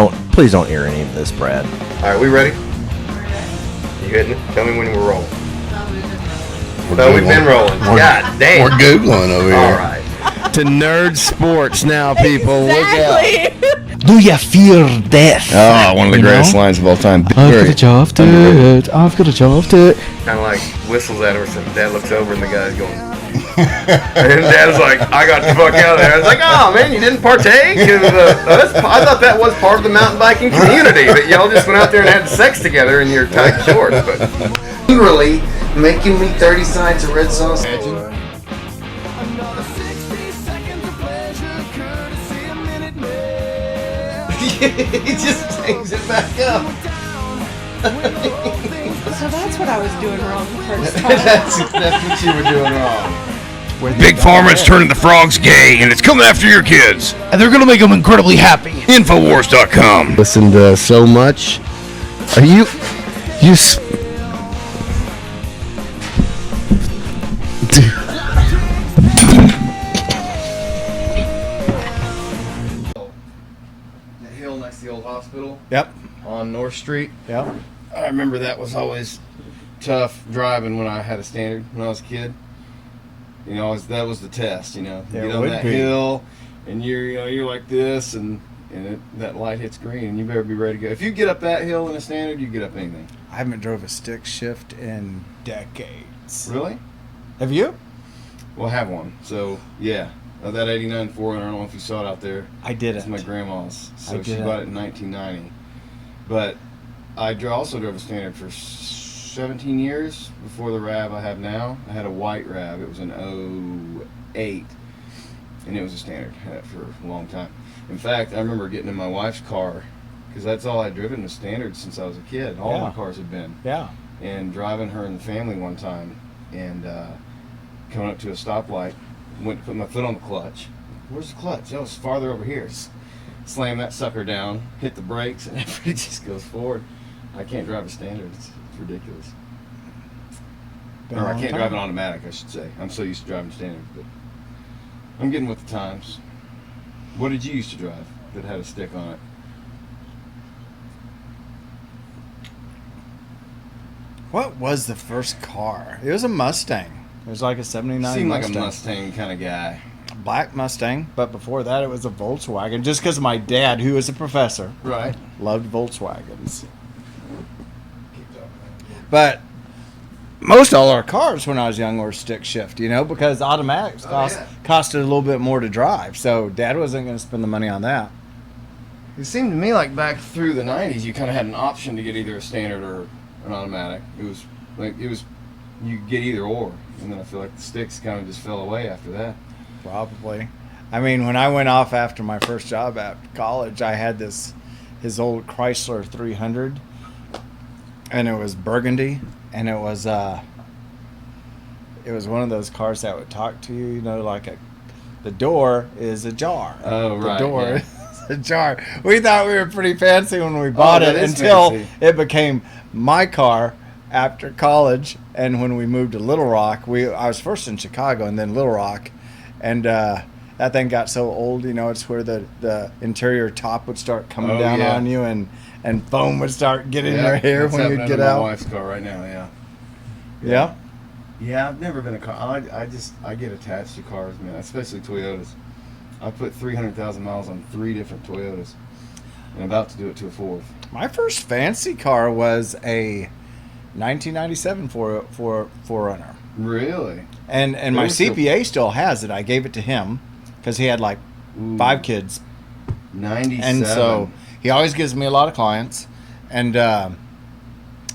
Please don't hear any of this, Brad. All right, we ready? You hitting it? Tell me when we're rolling. No, we've been rolling. God damn. We're Googling over here. All right. To Nerd Sports now, people. Exactly. Look out. Do you fear death? Oh, one of the greatest lines of all time. I've got a job to it. I've got a job to it. Kind of like whistles at her, so Dad looks over and the guy's going. And Dad's like, I got the fuck out of there. I was like, oh man, you didn't partake? I thought that was part of the mountain biking community, that y'all just went out there and had sex together in your tight shorts. But Literally making me 30 sides of red sauce. He just takes it back up. So that's what I was doing wrong the first time. That's what you were doing wrong. Big Pharma's turning the frogs gay, and it's coming after your kids. And they're going to make them incredibly happy. Infowars.com. Listened to so much. Are you... that hill next to the old hospital Yep. on North Street. Yep. I remember that was always tough driving when I had a standard when I was a kid. You know, that was the test. You know, Yeah, you it get on would that be. hill, and you're like this, and that light hits green, and you better be ready to go. If you get up that hill in a standard, you get up anything. I haven't drove a stick shift in decades. Really? Have you? Well, I have one. So yeah, that '89 4Runner. I don't know if you saw it out there. I didn't. It's my grandma's. So I she didn't. bought it in 1990. But I also drove a standard for 17 years before the Rav I have now. I had a white Rav. It was an 08, and it was a standard. I had it for a long time. In fact, I remember getting in my wife's car, because that's all I'd driven, was standard since I was a kid. All my Yeah. cars had been. Yeah. And driving her and the family one time, and coming up to a stoplight, went to put my foot on the clutch. Where's the clutch? That was farther over here. Slam that sucker down, hit the brakes, and everything just goes forward. I can't drive a standard. It's ridiculous. Been a Or I long can't time. drive an automatic, I should say. I'm so used to driving standard, but I'm getting with the times. What did you used to drive that had a stick on it? What was the first car? It was a Mustang. It was like a 79 Seemed like Mustang. a Mustang kind of guy. Black Mustang, but before that it was a Volkswagen, just because my dad, who was a professor, Right. loved Volkswagens. But most all our cars when I was young were stick shift, you know, because automatics costed a little bit more to drive. So Dad wasn't going to spend the money on that. It seemed to me like back through the 90s, you kind of had an option to get either a standard or an automatic. You could get either or. And then I feel like the sticks kind of just fell away after that. Probably. I mean, when I went off after my first job at college, I had his old Chrysler 300, and it was burgundy, and it was one of those cars that would talk to you, you know, like the door is ajar. Oh, right, The door yeah. is ajar. We thought we were pretty fancy when we bought it that is until fancy. it became my car after college, and when we moved to Little Rock, I was first in Chicago and then Little Rock, and that thing got so old, you know, it's where the interior top would start coming down yeah. on you, and foam would start getting in your hair that's when happening you'd get to my out. wife's car right now, yeah. Yeah. Yeah, I've never been a car. I get attached to cars, man, especially Toyotas. I put 300,000 miles on 3 different Toyotas, and I'm about to do it to a 4th. My first fancy car was a 1997 4Runner. Really? And my Those are- CPA still has it. I gave it to him because he had like Ooh. 5 kids. 97. And so he always gives me a lot of clients. And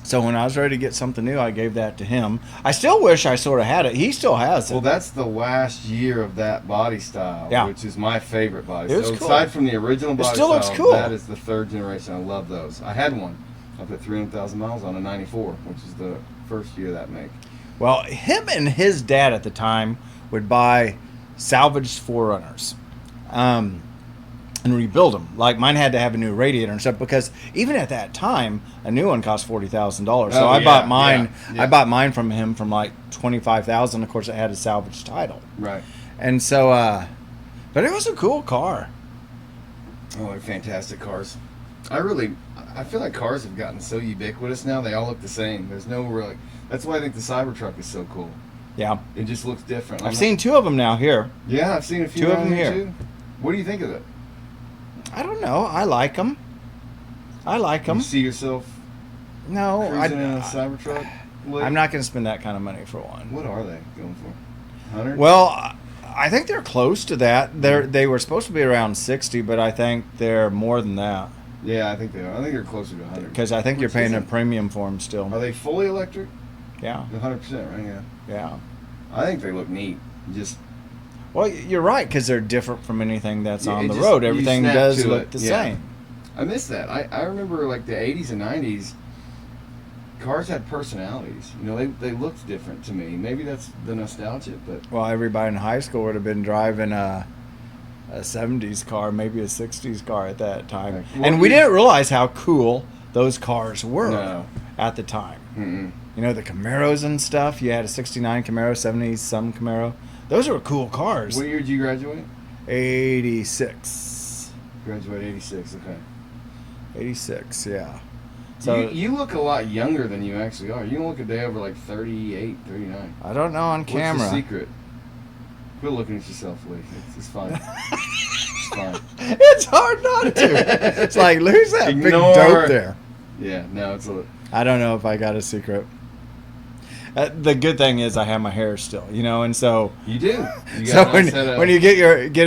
so when I was ready to get something new, I gave that to him. I still wish I sort of had it. He still has it. Well, that's the last year of that body style, Yeah. which is my favorite body It was style. cool. Aside from the original body still looks style, cool. that is the 3rd generation. I love those. I had one. I put 300,000 miles on a 94, which is the first year of that make. Well, him and his dad at the time would buy salvaged 4Runners and rebuild them. Like mine had to have a new radiator and stuff because even at that time, a new one cost $40,000. So Oh, I yeah, bought mine. yeah. I bought mine from him from like $25,000. Of course, it had a salvage title. Right. And so, but it was a cool car. Oh, they're fantastic cars. I feel like cars have gotten so ubiquitous now. They all look the same. There's no really. That's why I think the Cybertruck is so cool. Yeah. It just looks different. I've seen two of them now here. Yeah, I've seen a few Two of around them here here. too. What do you think of it? I don't know. I like them. I like them. You see yourself No, cruising in a Cybertruck? I'm not going to spend that kind of money for one. What are they going for? 100? Well, I think they're close to that. They were supposed to be around 60, but I think they're more than that Yeah, I think they are. I think they're closer to 100. because I think you're Which paying a isn't- premium for them still. Are they fully electric? Yeah, 100%, right? Yeah. yeah. I think they look neat. Just Well, you're right because they're different from anything that's Yeah, on it the just- road. you Everything snap does to look it, the yeah. same. I miss that. I remember like the 80s and 90s. Cars had personalities. You know, they looked different to me. Maybe that's the nostalgia, but Well, everybody in high school would have been driving a 70s car, maybe a 60s car at that time. Like, And what we do you- didn't realize how cool those cars were No. at the time. mm-mm. You know, the Camaros and stuff. You had a 69 Camaro, 70s some Camaro. Those were cool cars. What year did you graduate? 86. Graduated 86. Okay. 86, yeah. So you look a lot younger than you actually are. You don't look a day over like 38, 39. I don't know on camera. What's the secret? Quit looking at yourself, Lee. It's fine. It's fine. It's hard not to. It's like, lose that big Ignore. dope there. Yeah, no, it's a. I don't know if I got a secret. The good thing is I have my hair still, you know, and so You do. You so got a nice set of- when you get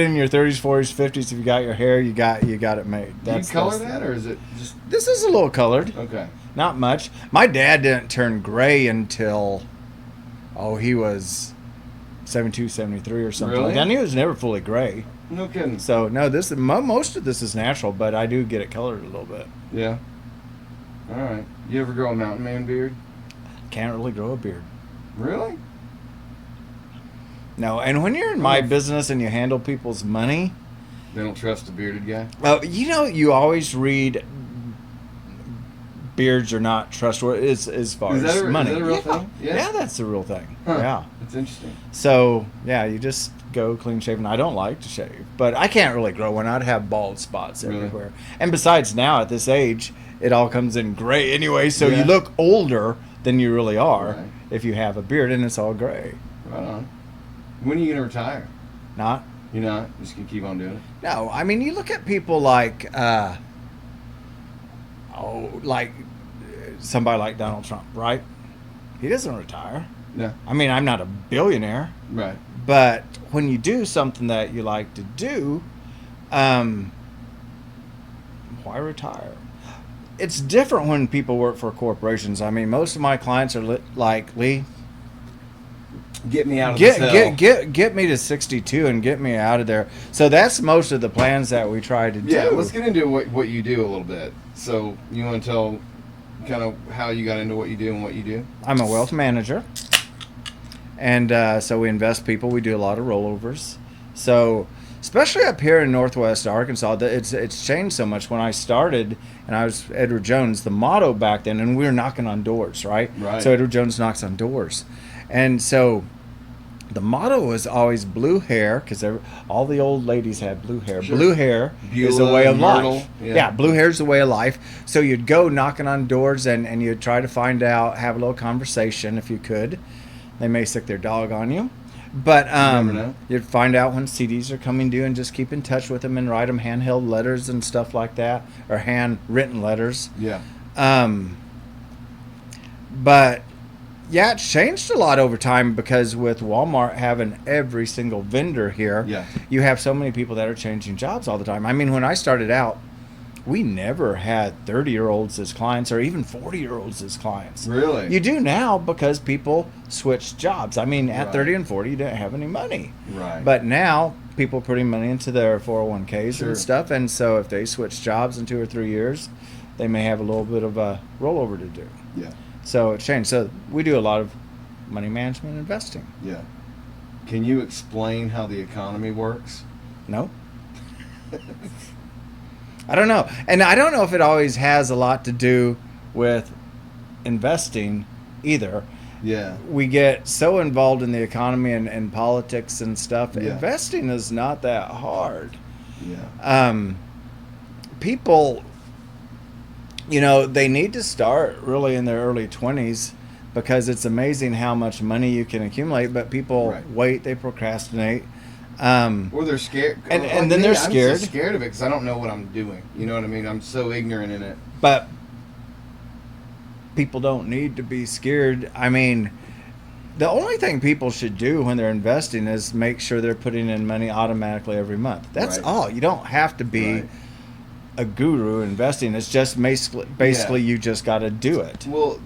in your 30s, 40s, 50s, if you got your hair, you got it made. do you color that, or is it just This is a little colored, okay? not much. My dad didn't turn gray until he was 72, 73 or something. Really? Then he was never fully gray. No kidding. So no, this most of this is natural, but I do get it colored a little bit. Yeah. All right. You ever grow a mountain man beard? Can't really grow a beard. Really? No, and when you're in my business and you handle people's money, They don't trust a bearded guy. you always read beards are not trustworthy as far Is that as a- money. is that a real yeah. thing? Yeah. Yeah, that's the real thing. Huh. Yeah. That's interesting. So yeah, you just go clean shaven. I don't like to shave, but I can't really grow one. I'd have bald spots Really? everywhere. And besides, now at this age, it all comes in gray anyway, so Yeah. you look older than you really are Right. if you have a beard and it's all gray. Right on. When are you gonna retire? Not. You're not. Just gonna keep on doing it. No, I mean you look at people like somebody like Donald Trump, right? He doesn't retire. No. I mean, I'm not a billionaire, Right. but when you do something that you like to do, why retire? It's different when people work for corporations. I mean, most of my clients are like, Lee, Get me out of the cell. get me to 62 and get me out of there. So that's most of the plans that we try to do. Yeah. Let's get into what you do a little bit. So you want to tell kind of how you got into what you do and what you do? I'm a wealth manager, and so we invest people. We do a lot of rollovers. So especially up here in Northwest Arkansas, it's changed so much. When I started, and I was Edward Jones, the motto back then, and we were knocking on doors, right? Right. So Edward Jones knocks on doors, and so the motto was always blue hair, because all the old ladies had blue hair. Sure. Blue hair is a Beulah, way of Myrtle, life. yeah. Yeah, blue hair is the way of life. So you'd go knocking on doors and you'd try to find out, have a little conversation if you could. They may sick their dog on you. But never know. you'd find out when CDs are coming due and just keep in touch with them and write them handheld letters and stuff like that, or handwritten letters. Yeah. But yeah, it's changed a lot over time because with Walmart having every single vendor here, Yeah. you have so many people that are changing jobs all the time. I mean, when I started out, we never had 30-year-olds as clients or even 40-year-olds as clients. Really? You do now because people switch jobs. I mean, at Right. 30 and 40, you didn't have any money. Right. But now people are putting money into their 401ks Sure. and stuff. And so if they switch jobs in 2 or 3 years, they may have a little bit of a rollover to do. Yeah. So it's changed. So we do a lot of money management and investing. Yeah. Can you explain how the economy works? No? I don't know. And I don't know if it always has a lot to do with investing either. Yeah. We get so involved in the economy and politics and stuff. Yeah. Investing is not that hard. Yeah. People you know, they need to start really in their early 20s because it's amazing how much money you can accumulate, but people Right. wait, they procrastinate. Or they're scared. And Like then me, they're I'm scared. just scared of it because I don't know what I'm doing. You know what I mean? I'm so ignorant in it. But people don't need to be scared. I mean, the only thing people should do when they're investing is make sure they're putting in money automatically every month. That's Right. all. You don't have to be Right. a guru investing. It's just basically you just got to do it. Well,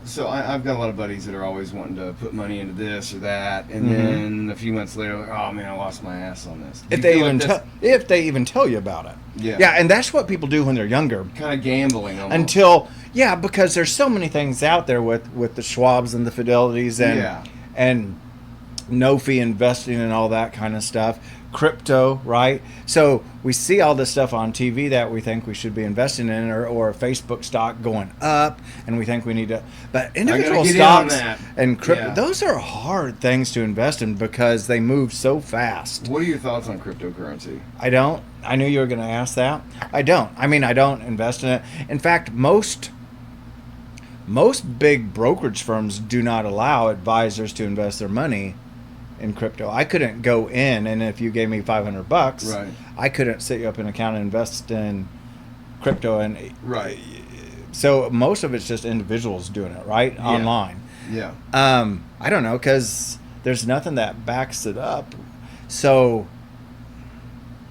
so I've got a lot of buddies that are always wanting to put money into this or that, and Mhm. then a few months later, like, oh man, I lost my ass on this. If they even tell you about it. Yeah. Yeah, and that's what people do when they're younger. kind of gambling almost. Until because there's so many things out there with the Schwabs and the Fidelities and Yeah. and no fee investing and all that kind of stuff. Crypto, right? So we see all this stuff on TV that we think we should be investing in, or Facebook stock going up, and we think we need to. But individual get in on stocks that. and crypto, Yeah. those are hard things to invest in because they move so fast. What are your thoughts on cryptocurrency? I don't. I knew you were going to ask that. I don't. I mean, I don't invest in it. In fact, most big brokerage firms do not allow advisors to invest their money in crypto. I couldn't go in, and if you gave me $500, Right. I couldn't set you up an account and invest in crypto. And Right. so most of it's just individuals doing it, right? Online. Yeah. I don't know, because there's nothing that backs it up. So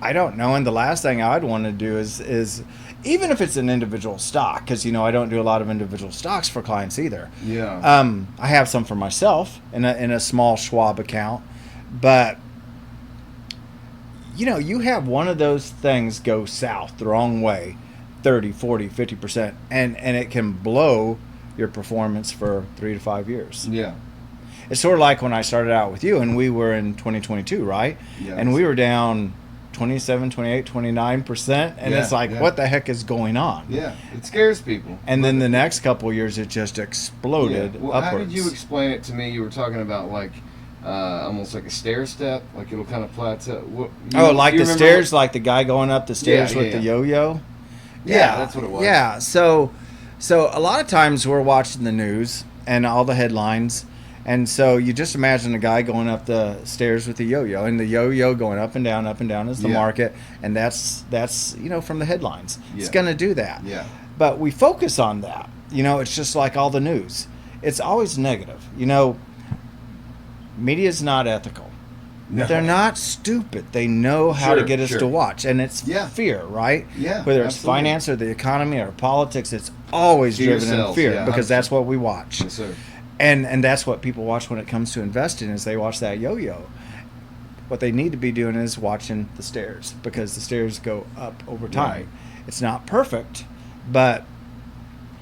I don't know. And the last thing I'd want to do is even if it's an individual stock, because, you know, I don't do a lot of individual stocks for clients either. Yeah. I have some for myself in a small Schwab account. But, you know, you have one of those things go south the wrong way, 30, 40, 50%, and it can blow your performance for 3 to 5 years. yeah. It's sort of like when I started out with you, and we were in 2022, right? Yeah. And we were down 27, 28, 29%, and Yeah, it's like, yeah. what the heck is going on? Yeah. It scares people. And then the next couple of years, it just exploded Well, upwards. how did you explain it to me? You were talking about like almost like a stair step, like it'll kind of plateau. like you the remember stairs, like the guy going up the stairs Yeah, with yeah, the yeah. yo-yo? Yeah, that's what it was. Yeah, so a lot of times we're watching the news and all the headlines, and so you just imagine a guy going up the stairs with the yo-yo, and the yo-yo going up and down is the Yeah. market, and that's you know, from the headlines. It's Yeah. going to do that. Yeah. But we focus on that. You know, it's just like all the news. It's always negative. You know, media's not ethical. No. They're not stupid. They know how to Sure, get us sure. to watch, and it's Yeah. fear, right? Yeah, Whether it's absolutely. finance or the economy or politics, it's always Fear driven in sells, fear yeah, because 100%. that's what we watch. Yes, sir. And that's what people watch when it comes to investing is they watch that yo-yo. What they need to be doing is watching the stairs because the stairs go up over time. Right. It's not perfect, but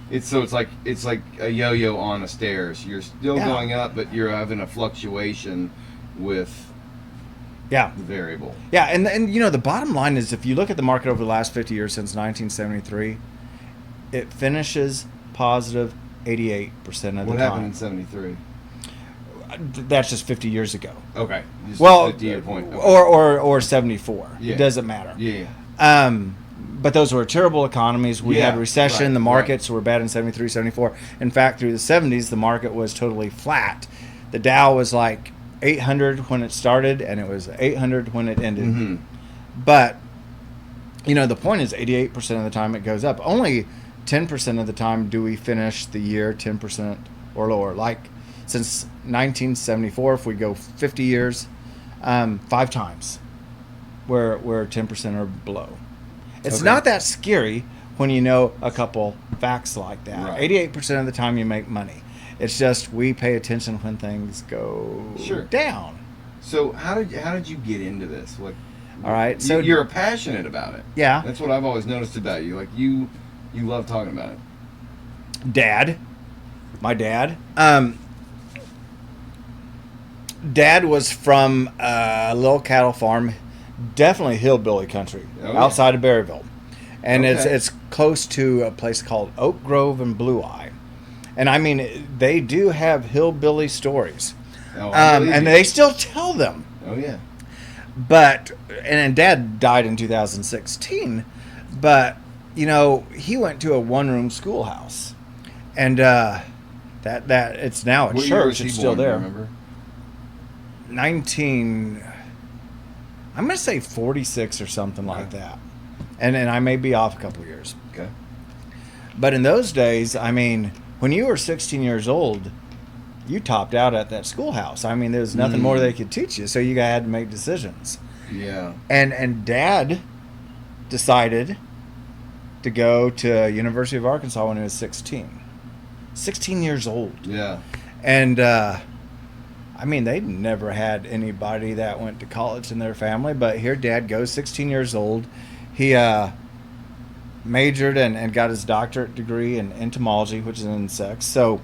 It's like a yo-yo on the stairs. You're still Yeah. going up, but you're having a fluctuation with yeah. the variable. Yeah, and you know, the bottom line is if you look at the market over the last 50 years since 1973, it finishes positive 88% of the What happened in time. '73? That's just 50 years ago. Okay. Just Well, 50-year point. Okay. or 74. Yeah. It doesn't matter. yeah. But those were terrible economies. We Yeah, had recession. right, The markets were bad in 73, 74. In fact, through the 70s, the market was totally flat. The Dow was like 800 when it started, and it was 800 when it ended. Mm-hmm. But, you know, the point is 88% of the time it goes up. Only 10% of the time do we finish the year 10% or lower. Like since 1974, if we go 50 years, 5 times we're 10% or below. It's Okay. not that scary when you know a couple facts like that. Right. 88% of the time you make money. It's just we pay attention when things go Sure. down. So how did you get into this? Like, All right, so you're passionate about it. yeah, That's what I've always noticed about you. Like you love talking about it. my dad. Dad was from a little cattle farm, definitely hillbilly country, Oh, yeah. outside of Berryville, and Okay. it's close to a place called Oak Grove and Blue Eye, and I mean they do have hillbilly stories, Oh, I believe and you. they still tell them. Oh yeah. But and Dad died in 2016, but he went to a one-room schoolhouse, and that it's now a What year was church. he It's still born, do you there. remember? 19. I'm gonna say 46 or something like that, and I may be off a couple years. Okay. But in those days, I mean, when you were 16 years old, you topped out at that schoolhouse. I mean, there was nothing more they could teach you, so you had to make decisions. Yeah. And Dad decided to go to University of Arkansas when he was 16. 16 years old. Yeah. And I mean, they never had anybody that went to college in their family, but here Dad goes, 16 years old. He majored and got his doctorate degree in entomology, which is in insects. So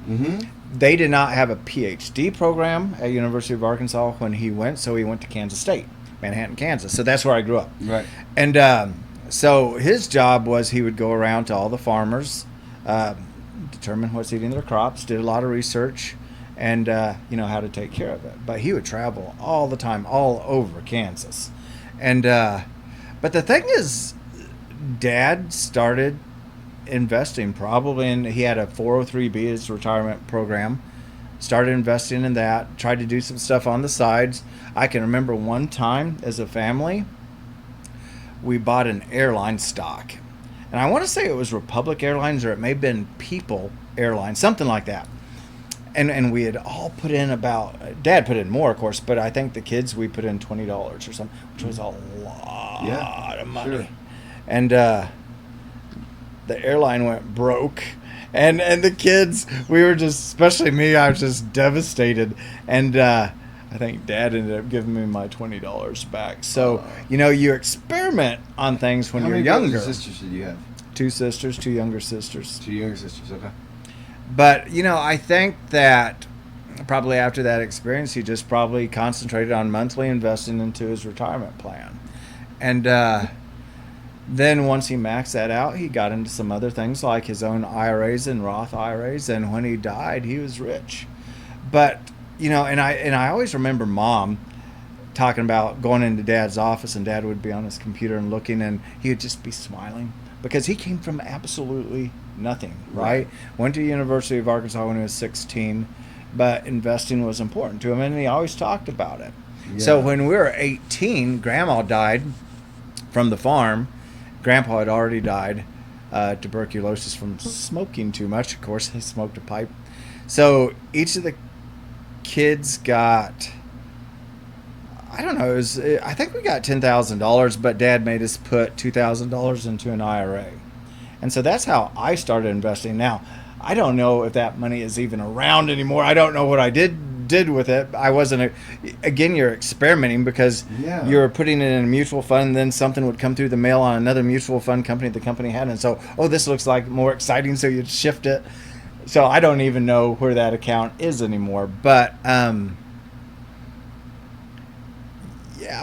they did not have a PhD program at University of Arkansas when he went, so he went to Kansas State, Manhattan, Kansas. So that's where I grew up. Right. And so his job was he would go around to all the farmers, determine what's eating their crops, did a lot of research, and how to take care of it. But he would travel all the time, all over Kansas. And but the thing is, Dad started investing probably in, he had a 403b, his retirement program, started investing in that, tried to do some stuff on the sides. I can remember one time as a family, we bought an airline stock. And I want to say it was Republic Airlines, or it may have been People Airlines, something like that. And we had all put in about, Dad put in more, of course, but I think the kids, we put in $20 or something, which was a lot of money. Sure. And the airline went broke. And the kids, we were just, especially me, I was just devastated. And I think Dad ended up giving me my $20 back. So, you experiment on things when How you're many younger. brothers and sisters did you have? 2 sisters, 2 younger sisters. 2 younger sisters. Okay. But, I think that probably after that experience, he just probably concentrated on monthly investing into his retirement plan. And then once he maxed that out, he got into some other things like his own IRAs and Roth IRAs. And when he died, he was rich. But, and I always remember Mom talking about going into Dad's office, and Dad would be on his computer and looking, and he would just be smiling because he came from absolutely nothing, right? Went to University of Arkansas when he was 16, but investing was important to him, and he always talked about it. Yeah. So when we were 18, Grandma died from the farm. Grandpa had already died, tuberculosis from smoking too much. Of course, he smoked a pipe. So each of the kids got, I don't know, I think we got $10,000, but Dad made us put $2,000 into an IRA. And so that's how I started investing. Now, I don't know if that money is even around anymore. I don't know what I did with it. I wasn't, again, you're experimenting because you're putting it in a mutual fund, then something would come through the mail on another mutual fund company the company had. And so, this looks like more exciting, so you'd shift it. So I don't even know where that account is anymore. But,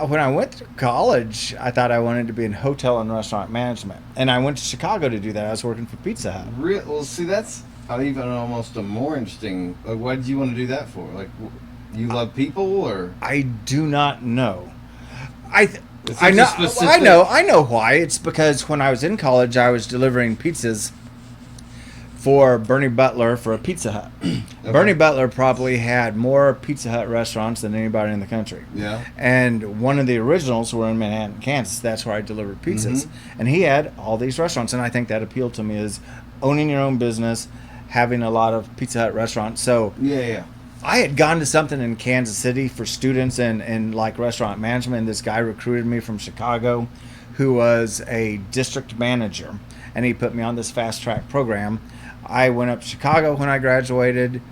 when I went to college, I thought I wanted to be in hotel and restaurant management. And I went to Chicago to do that. I was working for Pizza Hut. Well, see, that's even almost a more interesting. Like, why did you want to do that for? Like, you love people, or? I do not know. I specific? know why. It's because when I was in college, I was delivering pizzas for Bernie Butler for a Pizza Hut. Okay. Bernie Butler probably had more Pizza Hut restaurants than anybody in the country. Yeah. And one of the originals were in Manhattan, Kansas. That's where I delivered pizzas. And he had all these restaurants, and I think that appealed to me, is owning your own business, having a lot of Pizza Hut restaurants. So I had gone to something in Kansas City for students and like restaurant management, and this guy recruited me from Chicago who was a district manager, and he put me on this fast track program. I went up to Chicago when I graduated,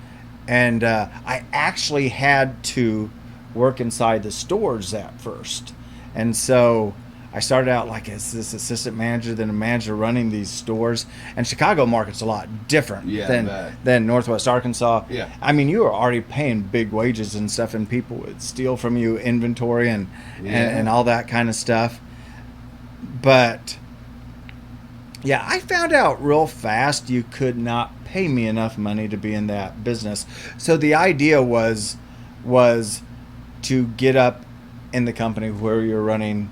and I actually had to work inside the stores at first. And so I started out like as this assistant manager, then a manager running these stores. And Chicago market's a lot different than Northwest Arkansas. Yeah. I mean, you were already paying big wages and stuff, and people would steal from you inventory and all that kind of stuff. But yeah, I found out real fast you could not pay me enough money to be in that business. So the idea was to get up in the company where you're running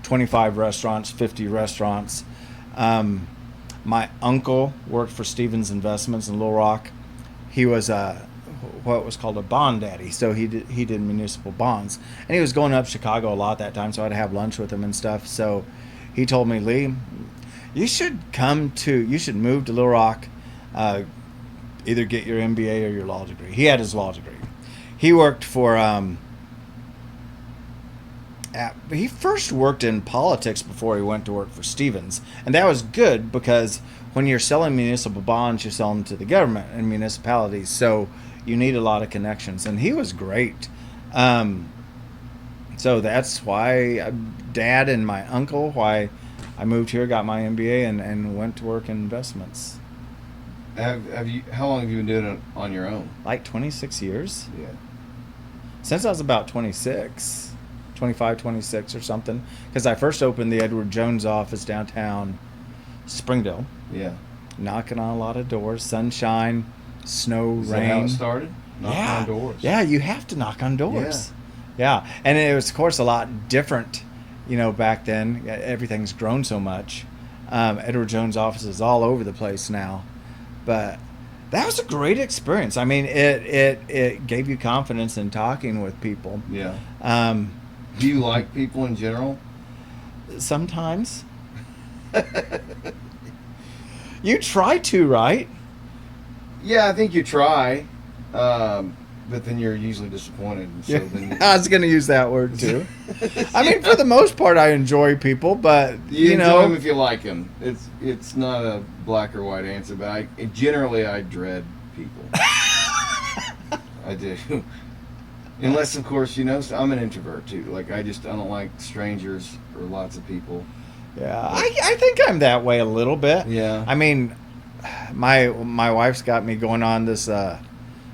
25 restaurants, 50 restaurants, My uncle worked for Stevens Investments in Little Rock. He was what was called a bond daddy. So he did municipal bonds, and he was going up Chicago a lot that time. So I'd have lunch with him and stuff. So he told me, Lee, you should move to Little Rock, either get your MBA or your law degree. He had his law degree. He worked for he first worked in politics before he went to work for Stevens, and that was good because when you're selling municipal bonds, you're selling to the government and municipalities, so you need a lot of connections. And he was great. So that's why Dad and my uncle, why I moved here, got my MBA, and went to work in investments. Have you? How long have you been doing it on your own? Like 26 years. Yeah. Since I was about 25, 26 or something. Because I first opened the Edward Jones office downtown Springdale, Yeah. knocking on a lot of doors, sunshine, snow, Is rain. that how it started? Knocking Yeah. on doors. Yeah, you have to knock on doors. Yeah. And it was, of course, a lot different, back then. Everything's grown so much. Edward Jones office is all over the place now. But that was a great experience. I mean, it gave you confidence in talking with people. Yeah. Um, Do you like people in general? sometimes. You try to, right? Yeah, I think you try, but then you're usually disappointed. And so then I was going to use that word too. I mean, for the most part, I enjoy people, but you enjoy them if you like them. It's not a black or white answer, but generally I dread people. I do. Unless, of course, I'm an introvert too. Like I don't like strangers or lots of people. yeah, I think I'm that way a little bit. Yeah. I mean, my wife's got me going on this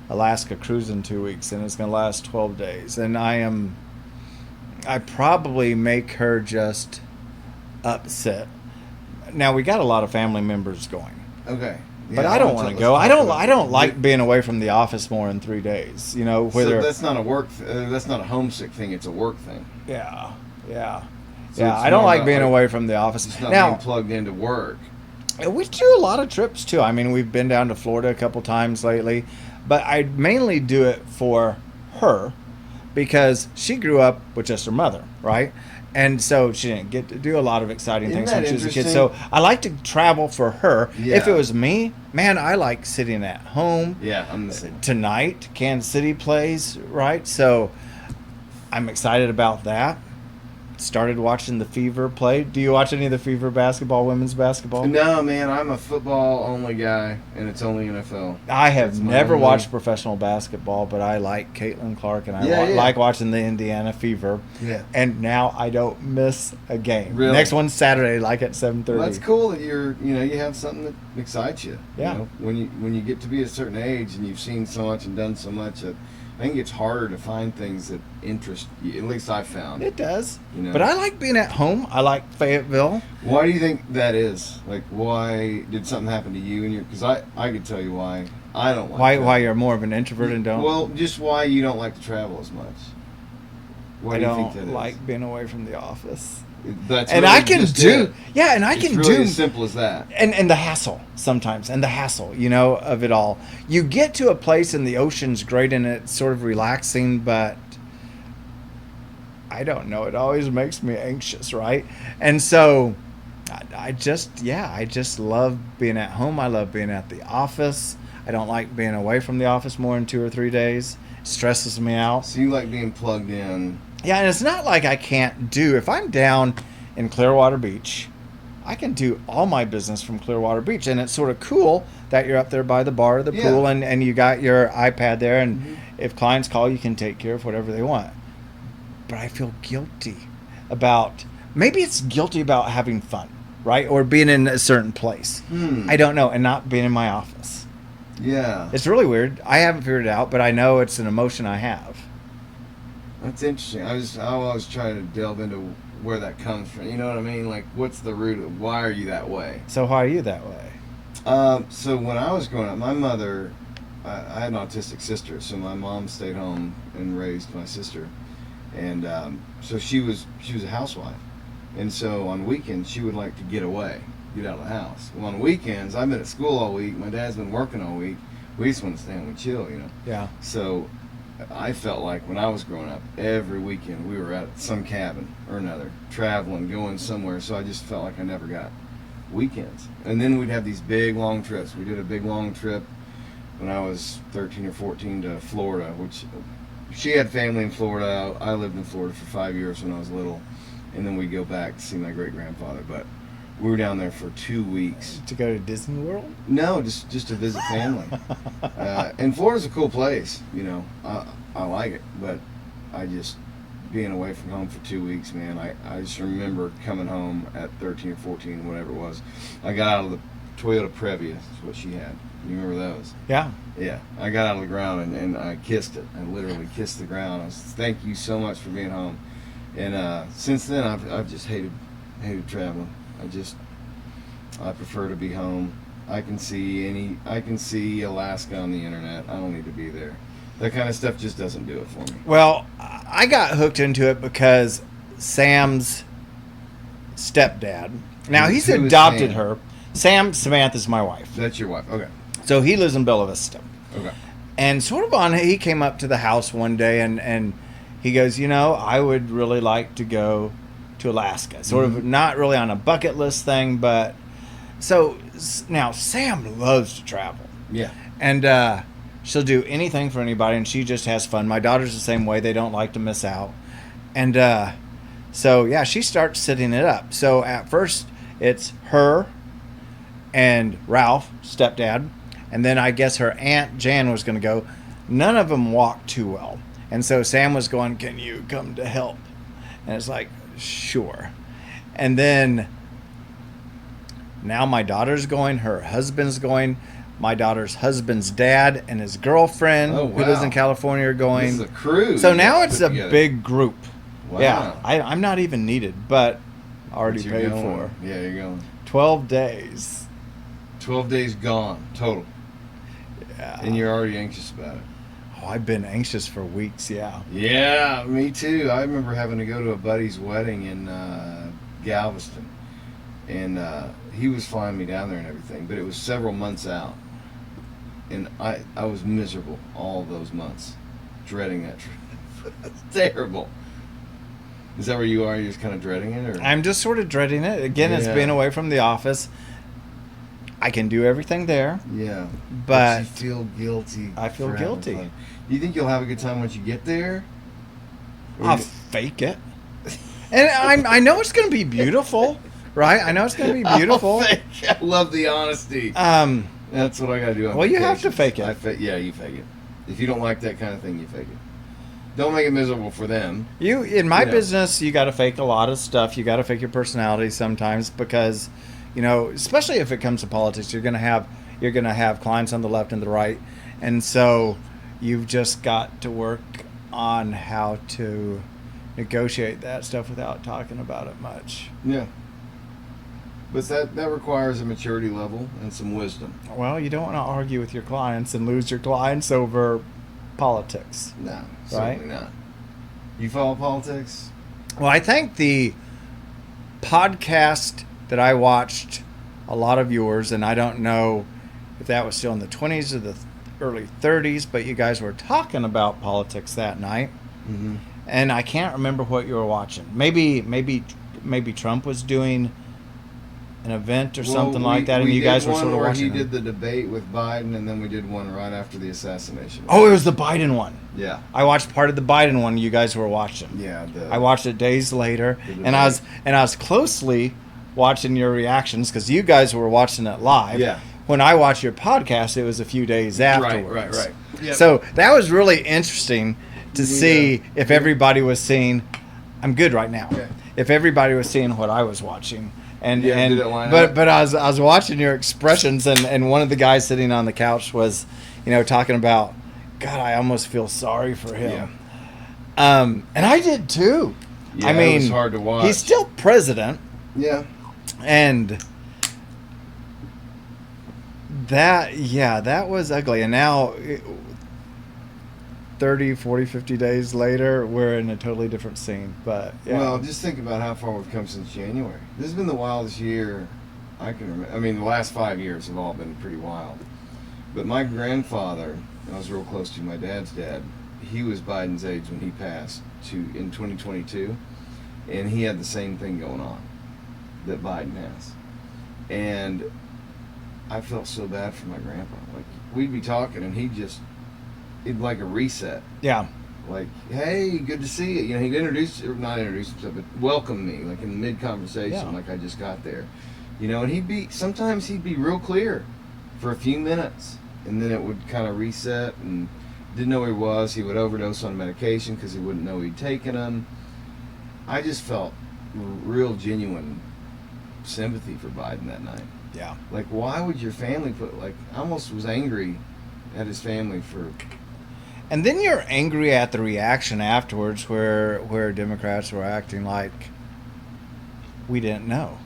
Alaska cruise in 2 weeks, and it's going to last 12 days. And I probably make her just upset. Now, we got a lot of family members going, Okay. but Yeah, I don't want to go. I don't like being away from the office more than 3 days. So Whether that's not a work. That's not a homesick thing. It's a work thing. yeah. So Yeah, it's I don't more like about, being like, away from the office. It's not Now, being plugged into work. we do a lot of trips too. I mean, we've been down to Florida a couple times lately, but I mainly do it for her because she grew up with just her mother, right? And so she didn't get to do a lot of exciting Isn't things when that she was a kid. interesting? So I like to travel for her. If Yeah. it was me, man, I like sitting at home. Yeah, I'm the same. Tonight, Kansas City plays, right? So I'm excited about that. Started watching the Fever play. Do you watch any of the Fever basketball, women's basketball? No, man, I'm a football only guy, and it's only NFL. I have That's my never only- watched professional basketball, but I like Caitlin Clark, and I Yeah, yeah. like watching the Indiana Fever. Yeah. And now I don't miss a game. Really? Next one's Saturday, like at 7:30. Well, that's cool that you have something that excites you. Yeah. When you get to be a certain age and you've seen so much and done so much, I think it's harder to find things that interest you. At least I found. It does. You know. But I like being at home. I like Fayetteville. Why do you think that is? Like, why did something happen to you? And because I could tell you why I don't like. Why travel. you're more of an introvert and don't? Well, just why you don't like to travel as much. Why I do you don't think that is? like being away from the office. That's And really I can just do, it. yeah, and I It's can really do as simple as that. and the hassle sometimes, and the hassle, of it all. You get to a place and the ocean's great and it's sort of relaxing, but I don't know. It always makes me anxious, right? And so I just love being at home. I love being at the office. I don't like being away from the office more than 2 or 3 days. It stresses me out. So you like being plugged in. Yeah, and it's not like I can't do. If I'm down in Clearwater Beach, I can do all my business from Clearwater Beach. And it's sort of cool that you're up there by the bar or the Yeah. pool and you got your iPad there. And if clients call, you can take care of whatever they want. But I feel guilty about, maybe it's guilty about having fun, right? Or being in a certain place. I don't know. And not being in my office. Yeah. It's really weird. I haven't figured it out, but I know it's an emotion I have. That's interesting. I always try to delve into where that comes from. You know what I mean? Like, what's the root of why are you that way? So how are you that way? So when I was growing up, my mother, I had an autistic sister, so my mom stayed home and raised my sister, and so she was a housewife, and so on weekends she would like to get away, get out of the house. Well, on weekends, I've been at school all week. My dad's been working all week. We just want to stay home and chill, you know. Yeah. So I felt like when I was growing up, every weekend we were at some cabin or another, traveling, going somewhere. So I just felt like I never got weekends. And then we'd have these big, long trips. We did a big, long trip when I was 13 or 14 to Florida, which she had family in Florida. I lived in Florida for 5 years when I was little. And then we'd go back to see my great-grandfather. But we were down there for 2 weeks. To go to Disney World? No, just to visit family. And Florida's a cool place, you know. I like it, but I just being away from home for 2 weeks, man. I just remember coming home at 13 or 14, whatever it was. I got out of the Toyota Previa, is what she had. You remember those? Yeah. Yeah. I got out of the ground and I kissed it. I literally kissed the ground. I was, thank you so much for being home. And since then, I've just hated traveling. I prefer to be home. I can see Alaska on the internet. I don't need to be there. That kind of stuff just doesn't do it for me. Well, I got hooked into it because Sam's stepdad. Now he's Who is adopted Sam? her. Samantha's my wife. That's your wife. Okay. So he lives in Bella Vista. Okay. And sort of he came up to the house one day and he goes, you know, I would really like to go to Alaska. Sort of not really on a bucket list thing, but so now Sam loves to travel. Yeah. And she'll do anything for anybody, and she just has fun. My daughter's the same way. They don't like to miss out. And so, yeah, she starts setting it up. So at first, it's her and Ralph, stepdad, and then I guess her Aunt Jan was going to go. None of them walked too well. And so Sam was going, can you come to help? And it's like, sure. And then now my daughter's going, her husband's going, my daughter's husband's dad and his girlfriend Oh, who lives wow. in California are going. This is a cruise. So you now guys it's put a together. big group. Wow. Yeah, I'm not even needed, but already But you're paid going. for. Yeah, you're going. 12 days. 12 days gone total, Yeah. and you're already anxious about it. Oh, I've been anxious for weeks, yeah. Yeah, me too. I remember having to go to a buddy's wedding in Galveston, and he was flying me down there and everything, but it was several months out, and I was miserable all those months, dreading that trip. It's terrible. Is that where you are? You're just kind of dreading it, or I'm just sort of dreading it. Again, it's Yeah. being away from the office. I can do everything there, yeah, but you feel guilty. I feel for having guilty. fun. Do you think you'll have a good time once you get there? Or I'll you- fake it. And I know it's going to be beautiful, right? I know it's going to be beautiful. I'll fake. I love the honesty. That's what I gotta do. On Well, you have to vacations. fake it. Yeah, you fake it. If you don't like that kind of thing, you fake it. Don't make it miserable for them. You in my You know. business, you got to fake a lot of stuff. You got to fake your personality sometimes because, you know, especially if it comes to politics, you're gonna have clients on the left and the right, and so you've just got to work on how to negotiate that stuff without talking about it much. Yeah. But that requires a maturity level and some wisdom. Well, you don't want to argue with your clients and lose your clients over politics. No, certainly not. You follow politics? Well, I think the podcast that I watched, a lot of yours, and I don't know if that was still in the 20s or the early 30s, but you guys were talking about politics that night, Mm-hmm. and I can't remember what you were watching. Maybe Trump was doing an event or something like that, and you guys were sort of where watching he it. did the debate with Biden, and then we did one right after the assassination. Oh, it was the Biden one. Yeah. I watched part of the Biden one you guys were watching. Yeah. I watched it days later, The and I was closely watching your reactions because you guys were watching it live. Yeah. When I watched your podcast, it was a few days afterwards. Right. Yep. So that was really interesting to see if everybody was seeing. I'm good right now. Yeah. If everybody was seeing what I was watching, and Yeah, did it line but up? but I was watching your expressions, and one of the guys sitting on the couch was, you know, talking about, God, I almost feel sorry for him. And I did too. Yeah, I mean, it was hard to watch. He's still president, Yeah. and that was ugly. And now, 30, 40, 50 days later, we're in a totally different scene. But yeah. Well, just think about how far we've come since January. This has been the wildest year I can remember. I mean, the last 5 years have all been pretty wild. But my grandfather, I was real close to my dad's dad. He was Biden's age when he passed in 2022, and he had the same thing going on that Biden has. And I felt so bad for my grandpa. Like, we'd be talking, and it'd like a reset. Yeah. Like, hey, good to see you. You know, he'd not introduce himself, but welcome me, like in mid-conversation, Yeah. like I just got there. You know, and sometimes he'd be real clear for a few minutes, and then it would kind of reset, and didn't know where he was. He would overdose on medication because he wouldn't know he'd taken them. I just felt real genuine sympathy for Biden that night. Yeah. Like, why would your family I almost was angry at his family for... And then you're angry at the reaction afterwards where Democrats were acting like we didn't know.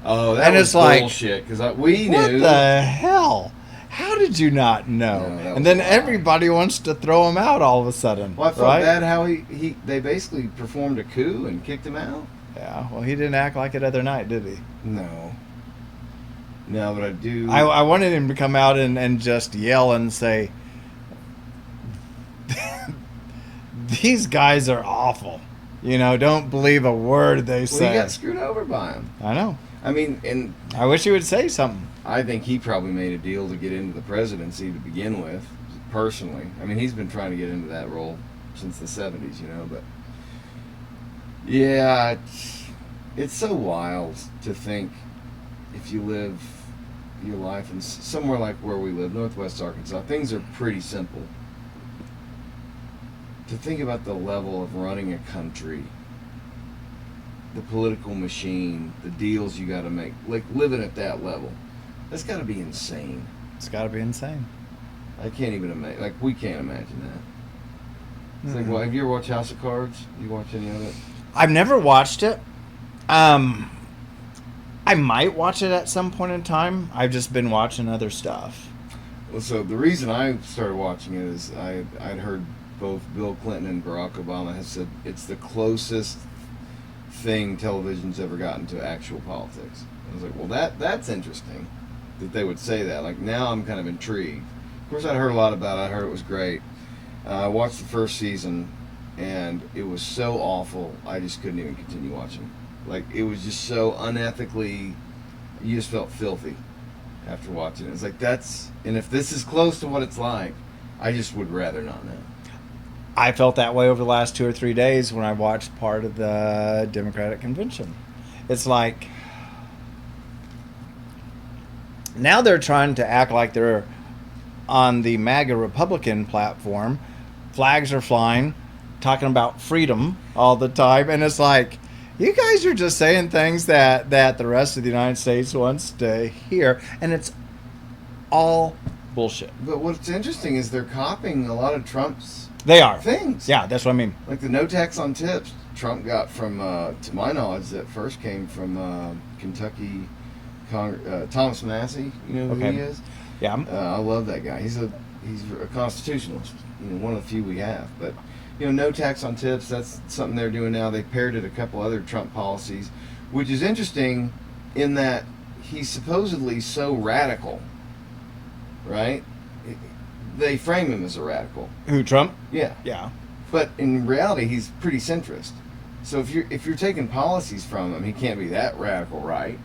Oh, that And was it's like, bullshit, because we What knew. the hell? How did you not know? No, that And was then wild. everybody wants to throw him out all of a sudden. Well, I felt right? bad how they basically performed a coup and kicked him out. Yeah, well, he didn't act like it other night, did he? No, but I do. I wanted him to come out and just yell and say, these guys are awful. You know, don't believe a word they Well, say. he got screwed over by him. I know. I mean, and I wish he would say something. I think he probably made a deal to get into the presidency to begin with, personally. I mean, he's been trying to get into that role since the 70s, you know, but yeah, it's so wild to think if you live your life in somewhere like where we live, Northwest Arkansas, things are pretty simple. To think about the level of running a country, the political machine, the deals you got to make, like living at that level, that's got to be insane. It's got to be insane. I can't even imagine. Like, we can't imagine that. It's like, Mm-mm. well, have you ever watched House of Cards? You watch any of it? I've never watched it. I might watch it at some point in time. I've just been watching other stuff. Well, so the reason I started watching it is I'd heard both Bill Clinton and Barack Obama have said it's the closest thing television's ever gotten to actual politics. I was like, well, that's interesting that they would say that. Like, now I'm kind of intrigued. Of course, I'd heard a lot about it. I heard it was great. I watched the first season, and it was so awful, I just couldn't even continue watching. Like, it was just so unethically, you just felt filthy after watching it. It's like, and if this is close to what it's like, I just would rather not know. I felt that way over the last 2 or 3 days when I watched part of the Democratic convention. It's like now they're trying to act like they're on the MAGA Republican platform. Flags are flying, talking about freedom all the time, and it's like, you guys are just saying things that the rest of the United States wants to hear, and it's all bullshit. But what's interesting is they're copying a lot of Trump's They are. things. Yeah, that's what I mean. Like the no tax on tips, Trump got from, to my knowledge, that first came from Kentucky, Thomas Massey. You know who Okay. he is? Yeah. I love that guy. He's a constitutionalist. You know, one of the few we have. But you know, no tax on tips. That's something they're doing now. They paired it a couple other Trump policies, which is interesting in that he's supposedly so radical, right? They frame him as a radical. Who, Trump? Yeah. Yeah. But in reality, he's pretty centrist. So if you're taking policies from him, he can't be that radical, right?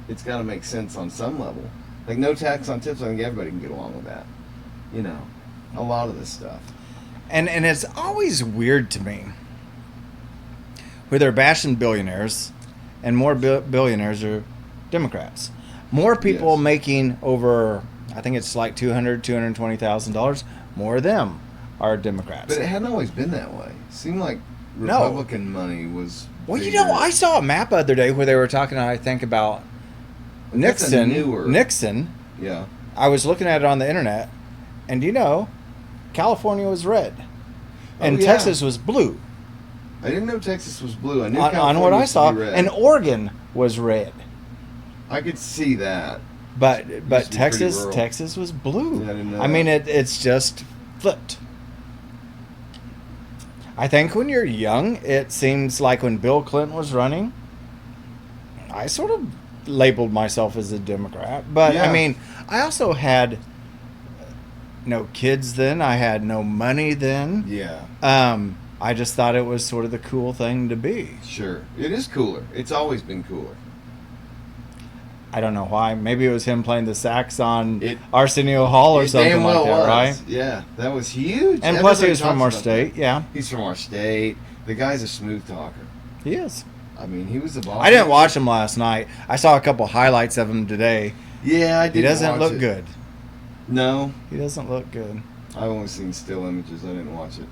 It's got to make sense on some level. Like no tax on tips, I think everybody can get along with that. You know, a lot of this stuff. And it's always weird to me where they're bashing billionaires, and more billionaires are Democrats. More people Yes. making over, I think it's like $220,000. More of them are Democrats. But it hadn't always been that way. It seemed like No. Republican money was. Well, you bigger. know, I saw a map the other day where they were talking, I think, about That's a newer- Nixon. Yeah. I was looking at it on the internet, and you know, California was red, and Oh, yeah. Texas was blue. I didn't know Texas was blue. I knew On California what I used to saw, be red. and Oregon was red, I could see that. but be pretty rural. Texas was blue. Yeah, I didn't know I mean, that. it's just flipped. I think when you're young, it seems like when Bill Clinton was running, I sort of labeled myself as a Democrat. But Yeah. I mean, I also had no kids then. I had no money then. Yeah, I just thought it was sort of the cool thing to be. sure. It is cooler. It's always been cooler. I don't know why. Maybe it was him playing the sax on It- Arsenio Hall or It something damn like well that, was. right? Yeah, that was huge. And plus, he Everybody was from talks our about state. that. Yeah, He's from our state. The guy's a smooth talker. he is. I mean, he was the boss. I didn't watch him last night. I saw a couple highlights of him today. Yeah, I did. He doesn't look good. No, He doesn't look good. I've only seen still images. I didn't watch it.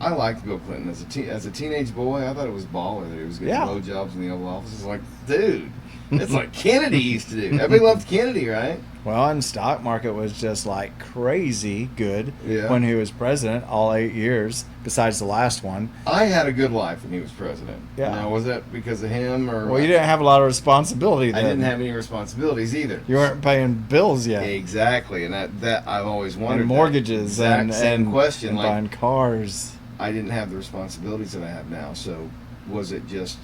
I liked Bill Clinton as a teenage boy. I thought it was baller that he was getting Yeah. blowjobs in the Oval Office. It's like, dude, it's like Kennedy used to do. Everybody loved Kennedy, right? Well, and stock market was just like crazy good Yeah. when he was president all 8 years, besides the last one. I had a good life when he was president. Yeah. Now, was that because of him or? Well, you didn't have a lot of responsibility I then. didn't have any responsibilities either. You weren't paying bills yet. Exactly, and that I've always wondered. And that mortgages exact same and question. and Like, buying cars. I didn't have the responsibilities that I have now. So, was it just,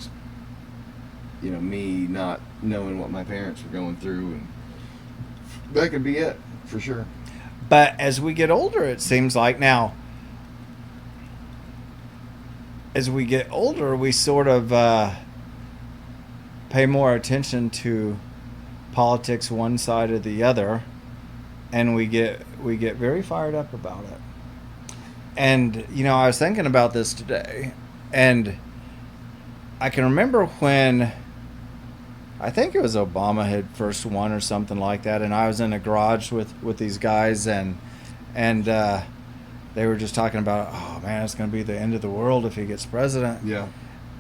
me not knowing what my parents were going through, and that could be it for sure. But as we get older, it seems like now, as we get older, we sort of pay more attention to politics one side or the other, and we get very fired up about it. And I was thinking about this today, and I can remember when I think it was Obama had first won or something like that, and I was in a garage with these guys, and they were just talking about, oh man, it's going to be the end of the world if he gets president. Yeah,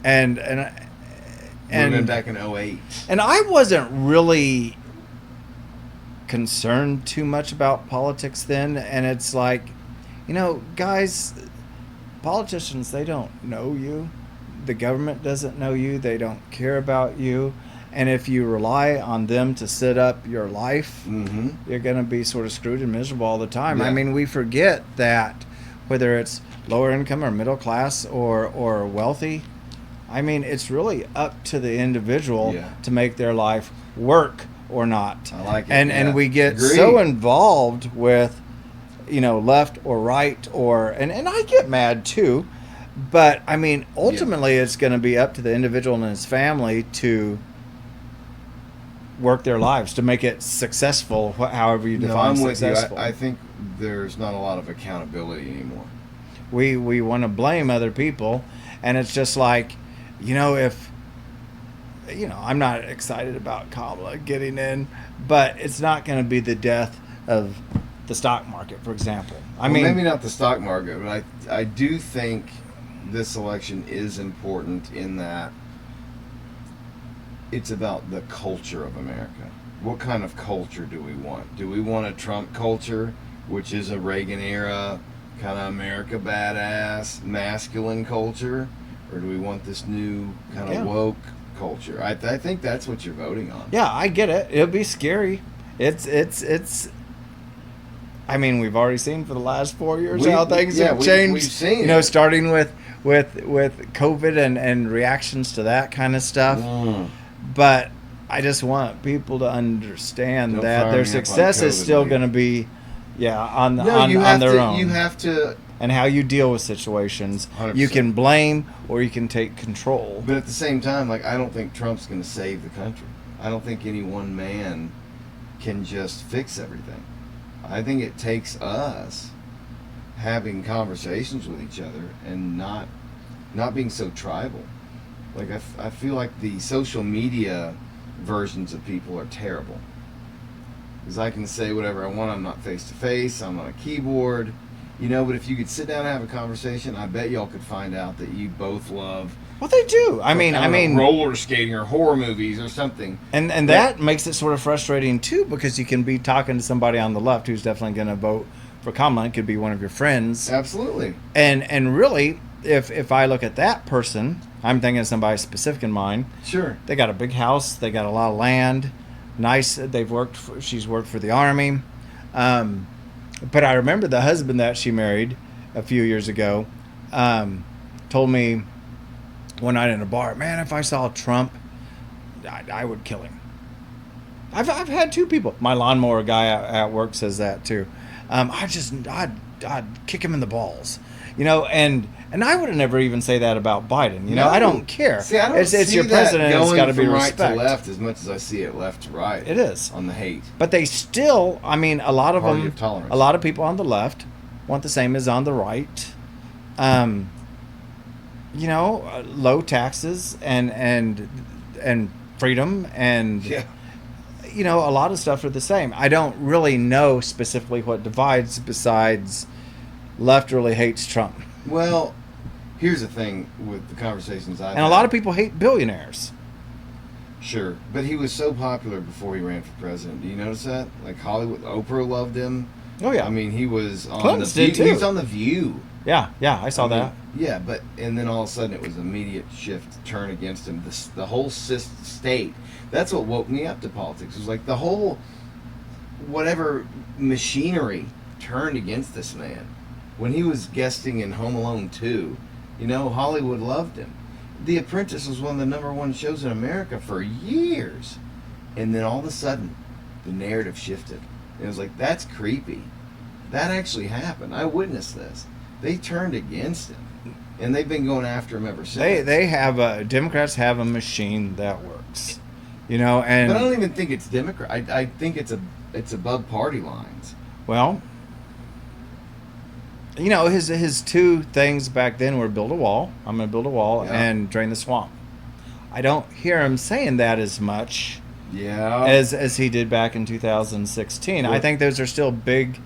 And been back in 08. and I wasn't really concerned too much about politics then, and it's like, guys, politicians, they don't know you. The government doesn't know you. They don't care about you. And if you rely on them to set up your life, Mm-hmm. you're going to be sort of screwed and miserable all the time. Yeah. I mean, we forget that whether it's lower income or middle class or wealthy, I mean, it's really up to the individual Yeah. to make their life work or not. I like it, And yeah. and we get Agreed. so involved with, left or right and I get mad too, but I mean, ultimately it's going to be up to the individual and his family to work their lives to make it successful, however you No, define I'm with you. successful. I think there's not a lot of accountability anymore. We want to blame other people, and it's just like, if I'm not excited about Kamala getting in, but it's not going to be the death of the stock market, for example. I Well, mean, maybe not the stock market, but I do think this election is important in that it's about the culture of America. What kind of culture do we want? Do we want a Trump culture, which is a Reagan era kind of America badass, masculine culture? Or do we want this new kind of Yeah. woke culture? I think that's what you're voting on. yeah, I get it. It'll be scary. It's. I mean, we've already seen for the last 4 years how things have changed. We've seen Starting with COVID and reactions to that kind of stuff. Mm. But I just want people to understand Don't that fire their me up on success is COVID, still Mike. going to be, on you have their to, own. You have to, and how you deal with situations. 100%. You can blame or you can take control. but at the same time, I don't think Trump's going to save the country. I don't think any one man can just fix everything. I think it takes us having conversations with each other and not being so tribal. I feel like the social media versions of people are terrible. Because I can say whatever I want. I'm not face to face. I'm on a keyboard. But if you could sit down and have a conversation, I bet y'all could find out that you both love Well, they do. I mean, roller skating or horror movies or something. and that makes it sort of frustrating too, because you can be talking to somebody on the left who's definitely going to vote for Kamala. It could be one of your friends, Absolutely. and really, if I look at that person, I'm thinking of somebody specific in mind. Sure. They got a big house. They got a lot of land. Nice. She's worked for the Army. But I remember the husband that she married a few years ago told me one night in a bar, man, if I saw Trump, I would kill him. I've had two people. My lawnmower guy at work says that too. I'd kick him in the balls, and I would never even say that about Biden. No. I don't care. See, I don't it's see your that president. It's going got to be from right respect. to left as much as I see it left to right. It is. On the hate. But they still, a lot of Party them, of tolerance. a lot of people on the left want the same as on the right. Low taxes and freedom and Yeah. a lot of stuff are the same. I don't really know specifically what divides besides left really hates Trump. Well, here's the thing with the conversations I've And a lot of people hate billionaires. Sure, but he was so popular before he ran for president. Do you notice that? Like Hollywood, Oprah loved him. Oh yeah. I mean, he was on Clinton's the View. did, too. He was on the View. Yeah, I saw that. Yeah, and then all of a sudden it was immediate shift, turn against him. The whole state. That's what woke me up to politics. It was like the whole whatever machinery turned against this man. When he was guesting in Home Alone 2, Hollywood loved him. The Apprentice was one of the #1 shows in America for years. And then all of a sudden, the narrative shifted. It was like, that's creepy. That actually happened. I witnessed this. They turned against him. And they've been going after him ever since. They have Democrats have a machine that works. And But I don't even think it's Democrat. I think it's above party lines. well, his two things back then were build a wall. I'm going to build a wall Yeah. and drain the swamp. I don't hear him saying that as much Yeah. as he did back in 2016. I Well- think those are still big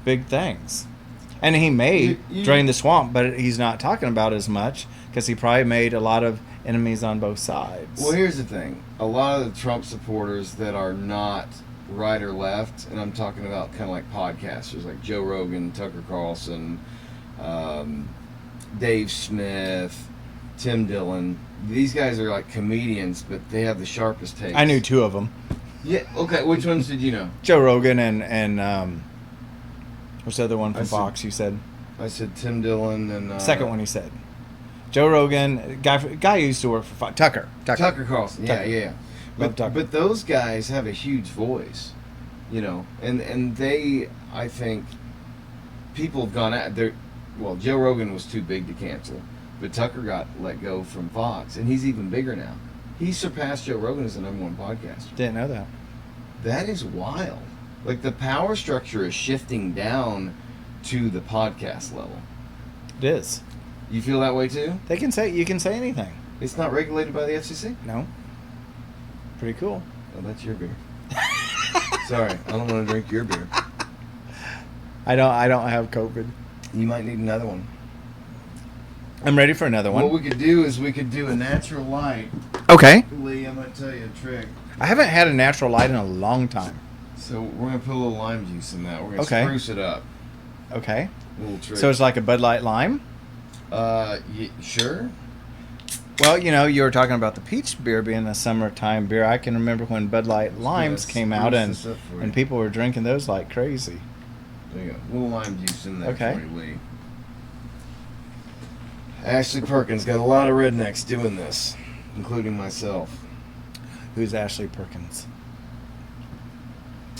things. And he may You- drain the swamp, but he's not talking about as much because he probably made a lot of enemies on both sides. Well, here's the thing. A lot of the Trump supporters that are not right or left, and I'm talking about kind of like podcasters like Joe Rogan, Tucker Carlson, Dave Smith, Tim Dillon. These guys are like comedians, but they have the sharpest takes. I knew two of them. Yeah, okay. Which ones did you know? Joe Rogan and what's the other one from I said- Fox? You said I said Tim Dillon and... second one. He said Joe Rogan, guy who used to work for Fox. Tucker. Tucker Carlson. Yeah, Tucker. yeah. Love Tucker. But those guys have a huge voice, and they, I think, people have gone at their. Well, Joe Rogan was too big to cancel, but Tucker got let go from Fox, and he's even bigger now. He surpassed Joe Rogan as the #1 podcaster. Didn't know that. That is wild. Like the power structure is shifting down to the podcast level. It is. You feel that way too? You can say anything. It's not regulated by the FCC? No. Pretty cool. Oh, that's your beer. Sorry, I don't want to drink your beer. I don't have COVID. You might need another one. I'm ready for another one. What we could do is we could do a natural light. Okay. Lee, I'm going to tell you a trick. I haven't had a natural light in a long time. So we're going to put a little lime juice in that. We're going to Okay. spruce it up. Okay. A little trick. So it's like a Bud Light lime? Sure. Well, you were talking about the peach beer being a summertime beer. I can remember when Bud Light limes Yeah, came out spruce this up for you. and people were drinking those like crazy. There you go. A little lime juice in there Okay. for you, Lee. Ashley Perkins got a lot of rednecks doing this, including myself. Who's Ashley Perkins?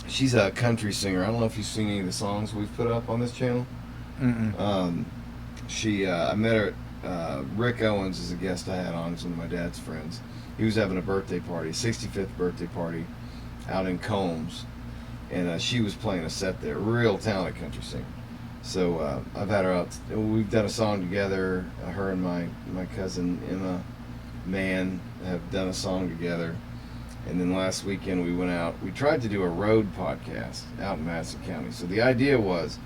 She's a country singer. I don't know if you've seen any of the songs we've put up on this channel. Mm-mm. I met her at Rick Owens is a guest I had on. He's one of my dad's friends. He was having a birthday party, 65th birthday party, out in Combs, and she was playing a set there. Real talented country singer. So I've had her out. We've done a song together. Her and my cousin Emma Mann have done a song together. And then last weekend we went out. We tried to do a road podcast out in Madison County. So the idea was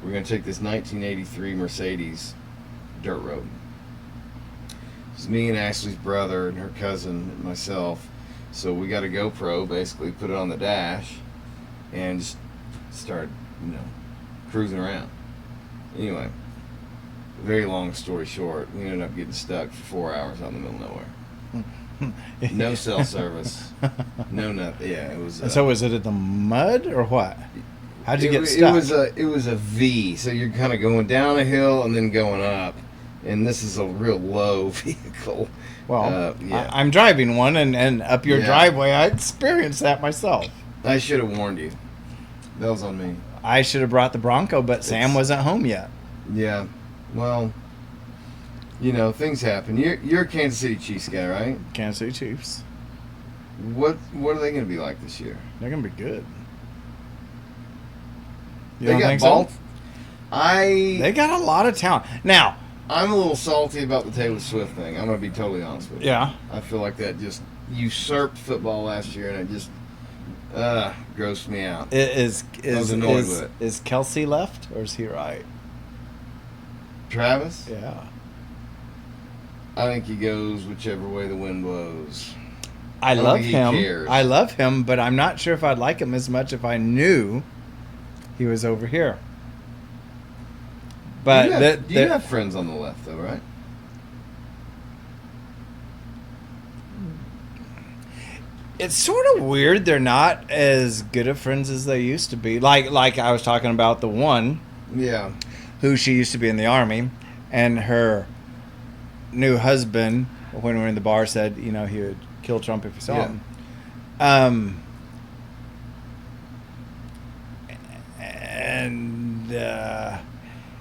we're going to take this 1983 Mercedes dirt road. It's me and Ashley's brother and her cousin and myself. So we got a GoPro, basically put it on the dash, and just start, cruising around. Anyway, very long story short, we ended up getting stuck for 4 hours out in the middle of nowhere. No cell service, no nothing. Yeah, it was. And so was it in the mud or what? How'd you get It stuck? was a V. So you're kind of going down a hill and then going up, and this is a real low vehicle. Well, yeah. I'm driving one, and up your Yeah. driveway, I experienced that myself. I should have warned you. That was on me. I should have brought the Bronco, but Sam wasn't home yet. Yeah. Well, things happen. You're a Kansas City Chiefs guy, right? Kansas City Chiefs. What are they going to be like this year? They're gonna be good. You They don't got think Balt. so? They They got a lot of talent. Now, I'm a little salty about the Taylor Swift thing. I'm going to be totally honest with you. yeah, I feel like that just usurped football last year, and it just grossed me out. is was annoyed with it. is Kelsey left or is he right? Travis? Yeah, I think he goes whichever way the wind blows. I don't love think he him. cares. I love him, but I'm not sure if I'd like him as much if I knew he was over here. But you have friends on the left, though, right? it's sort of weird. They're not as good of friends as they used to be. Like I was talking about the one Yeah. who she used to be in the army, and her new husband, when we were in the bar, said, he would kill Trump if he saw Yeah. him.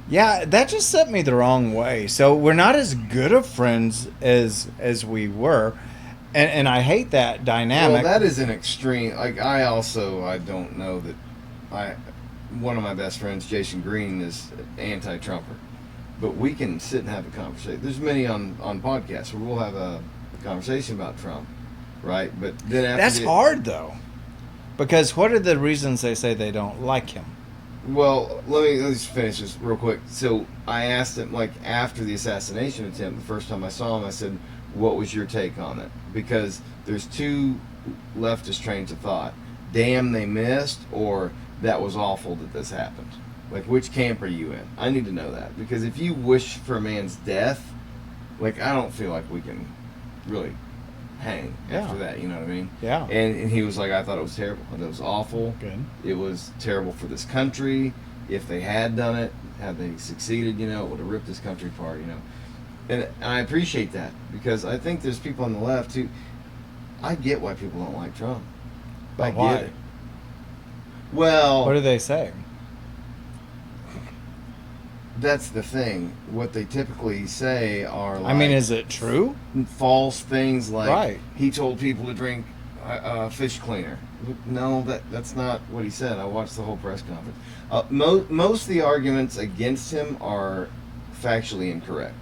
Yeah, that just set me the wrong way. So we're not as good of friends as we were, and I hate that dynamic. Well, that is an extreme. Like I don't know that one of my best friends, Jason Green, is anti-Trumper, but we can sit and have a conversation. There's many on podcasts where we'll have a conversation about Trump, right? But then after That's hard though, because what are the reasons they say they don't like him? Well, let me just finish this real quick. So I asked him, like, after the assassination attempt, the first time I saw him, I said, what was your take on it? Because there's two leftist trains of thought. Damn, they missed, or that was awful that this happened. Like, which camp are you in? I need to know that. Because if you wish for a man's death, like, I don't feel like we can really hang after that, you know what I mean? Yeah. And he was like, I thought it was terrible. I thought it was awful. Good. It was terrible for this country. If they had done it, had they succeeded, it would have ripped this country apart, And I appreciate that, because I think there's people on the left who, I get why people don't like Trump. But I why? get it. Well, What do they say? that's the thing. What they typically say are like, I mean, is it true? false things like Right. he told people to drink fish cleaner. No, that's not what he said. I watched the whole press conference. Most of the arguments against him are factually incorrect.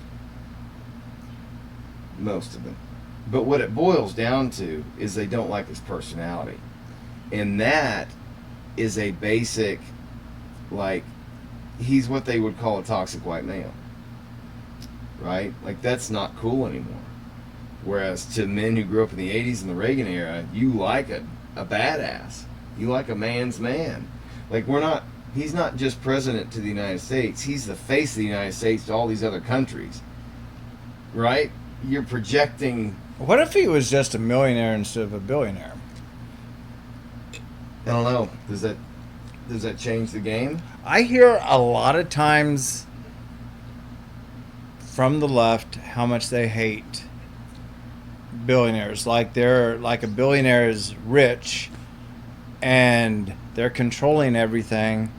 Most of them. But what it boils down to is they don't like his personality. And that is a basic, like, he's what they would call a toxic white male. Right? Like, that's not cool anymore. Whereas to men who grew up in the 80s and the Reagan era, you like a badass. You like a man's man. Like, he's not just president to the United States. He's the face of the United States to all these other countries. Right? You're projecting. What if he was just a millionaire instead of a billionaire? I don't know. Does that change the game? I hear a lot of times from the left how much they hate billionaires. Like a billionaire is rich and they're controlling everything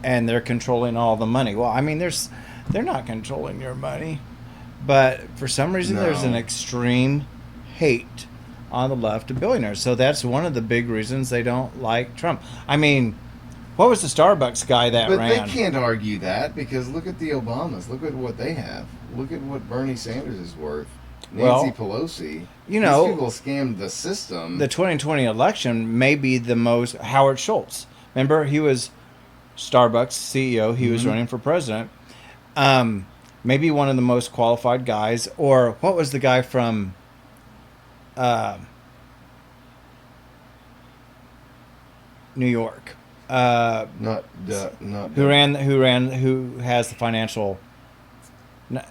and they're controlling all the money. Well, I mean, they're not controlling your money, but for some reason there's an extreme hate on the left of billionaires. So that's one of the big reasons they don't like Trump. I mean, what was the Starbucks guy that But ran? they can't argue that, because look at the Obamas. Look at what they have. Look at what Bernie Sanders is worth. Nancy Pelosi. You know, these people scammed the system. The 2020 election may be the most. Howard Schultz. Remember, he was Starbucks CEO. He was running for president. Maybe one of the most qualified guys. Or what was the guy from New York? Who Who has the financial?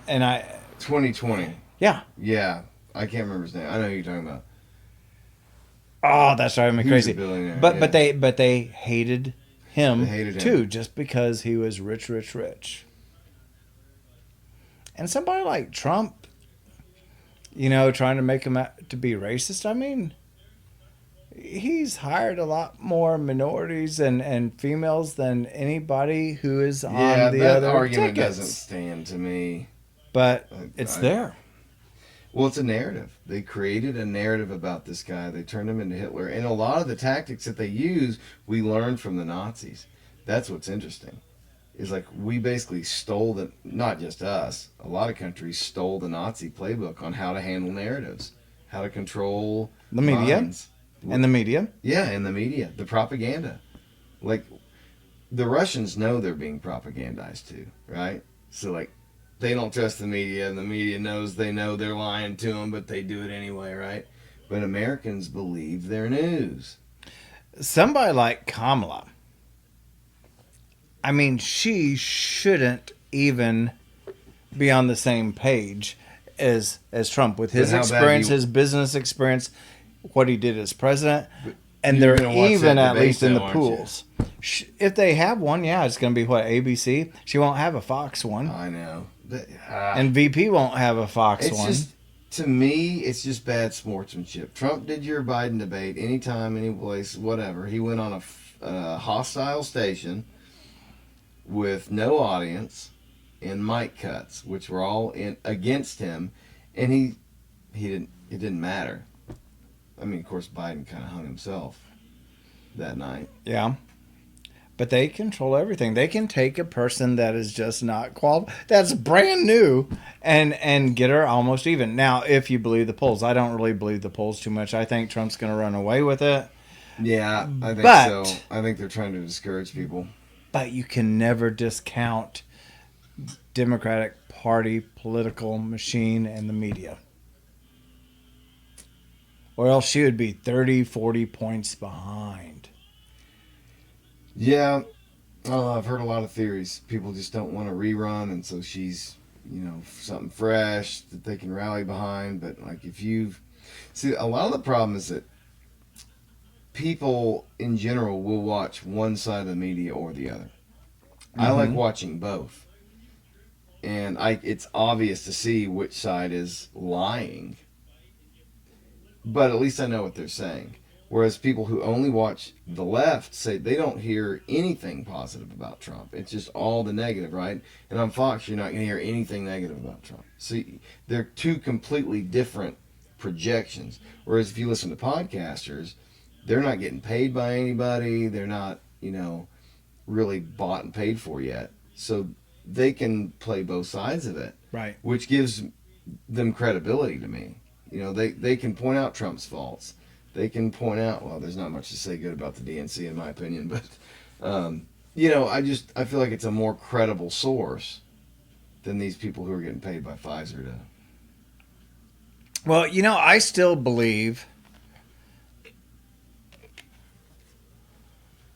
And 2020. yeah. Yeah, I can't remember his name. I know who you're talking about. Oh, that's driving me He was crazy. a billionaire, But yeah. they hated him, They hated him. too, just because he was rich. And somebody like Trump, trying to make him out to be racist. I mean, he's hired a lot more minorities and females than anybody who is on Yeah, the that other argument tickets. doesn't stand to me. But it's there. Well, it's a narrative. They created a narrative about this guy. They turned him into Hitler. And a lot of the tactics that they use, we learned from the Nazis. That's what's interesting. Is like we basically stole the, not just us, a lot of countries stole the Nazi playbook on how to handle narratives, how to control The media. minds. And the media. Yeah, and the media, the propaganda. Like, the Russians know they're being propagandized too, right? So, like, they don't trust the media, and the media knows they know they're lying to them, but they do it anyway, right? But Americans believe their news. Somebody like Kamala, I mean, she shouldn't even be on the same page as Trump with his But how bad experience, you- his business experience, what he did as president. And you're they're gonna watch even that at debate least in the though, aren't you? pools. If they have one, yeah, it's going to be what, ABC? She won't have a Fox one. I know. And VP won't have a Fox It's one. just, to me, it's just bad sportsmanship. Trump did your Biden debate anytime, any place, whatever. He went on a hostile station with no audience and mic cuts, which were all in against him, and he didn't. It didn't matter. I mean, of course, Biden kind of hung himself that night. Yeah. But they control everything. They can take a person that is just not qualified, that's brand new, and get her almost even. Now, if you believe the polls, I don't really believe the polls too much. I think Trump's going to run away with it. Yeah, I think But- so. I think they're trying to discourage people. But you can never discount Democratic Party political machine and the media. Or else she would be 30, 40 points behind. Yeah, I've heard a lot of theories. People just don't want to rerun, and so she's, something fresh that they can rally behind. But like, if you've see, a lot of the problem is that people in general will watch one side of the media or the other. I like watching both, and it's obvious to see which side is lying. But at least I know what they're saying. Whereas people who only watch the left say they don't hear anything positive about Trump. It's just all the negative, right? And on Fox, you're not going to hear anything negative about Trump. See, they're two completely different projections. Whereas if you listen to podcasters, they're not getting paid by anybody. They're not, really bought and paid for yet. So they can play both sides of it. Right. Which gives them credibility to me. They can point out Trump's faults. They can point out, well, there's not much to say good about the DNC in my opinion, but, I feel like it's a more credible source than these people who are getting paid by Pfizer to. Well, I still believe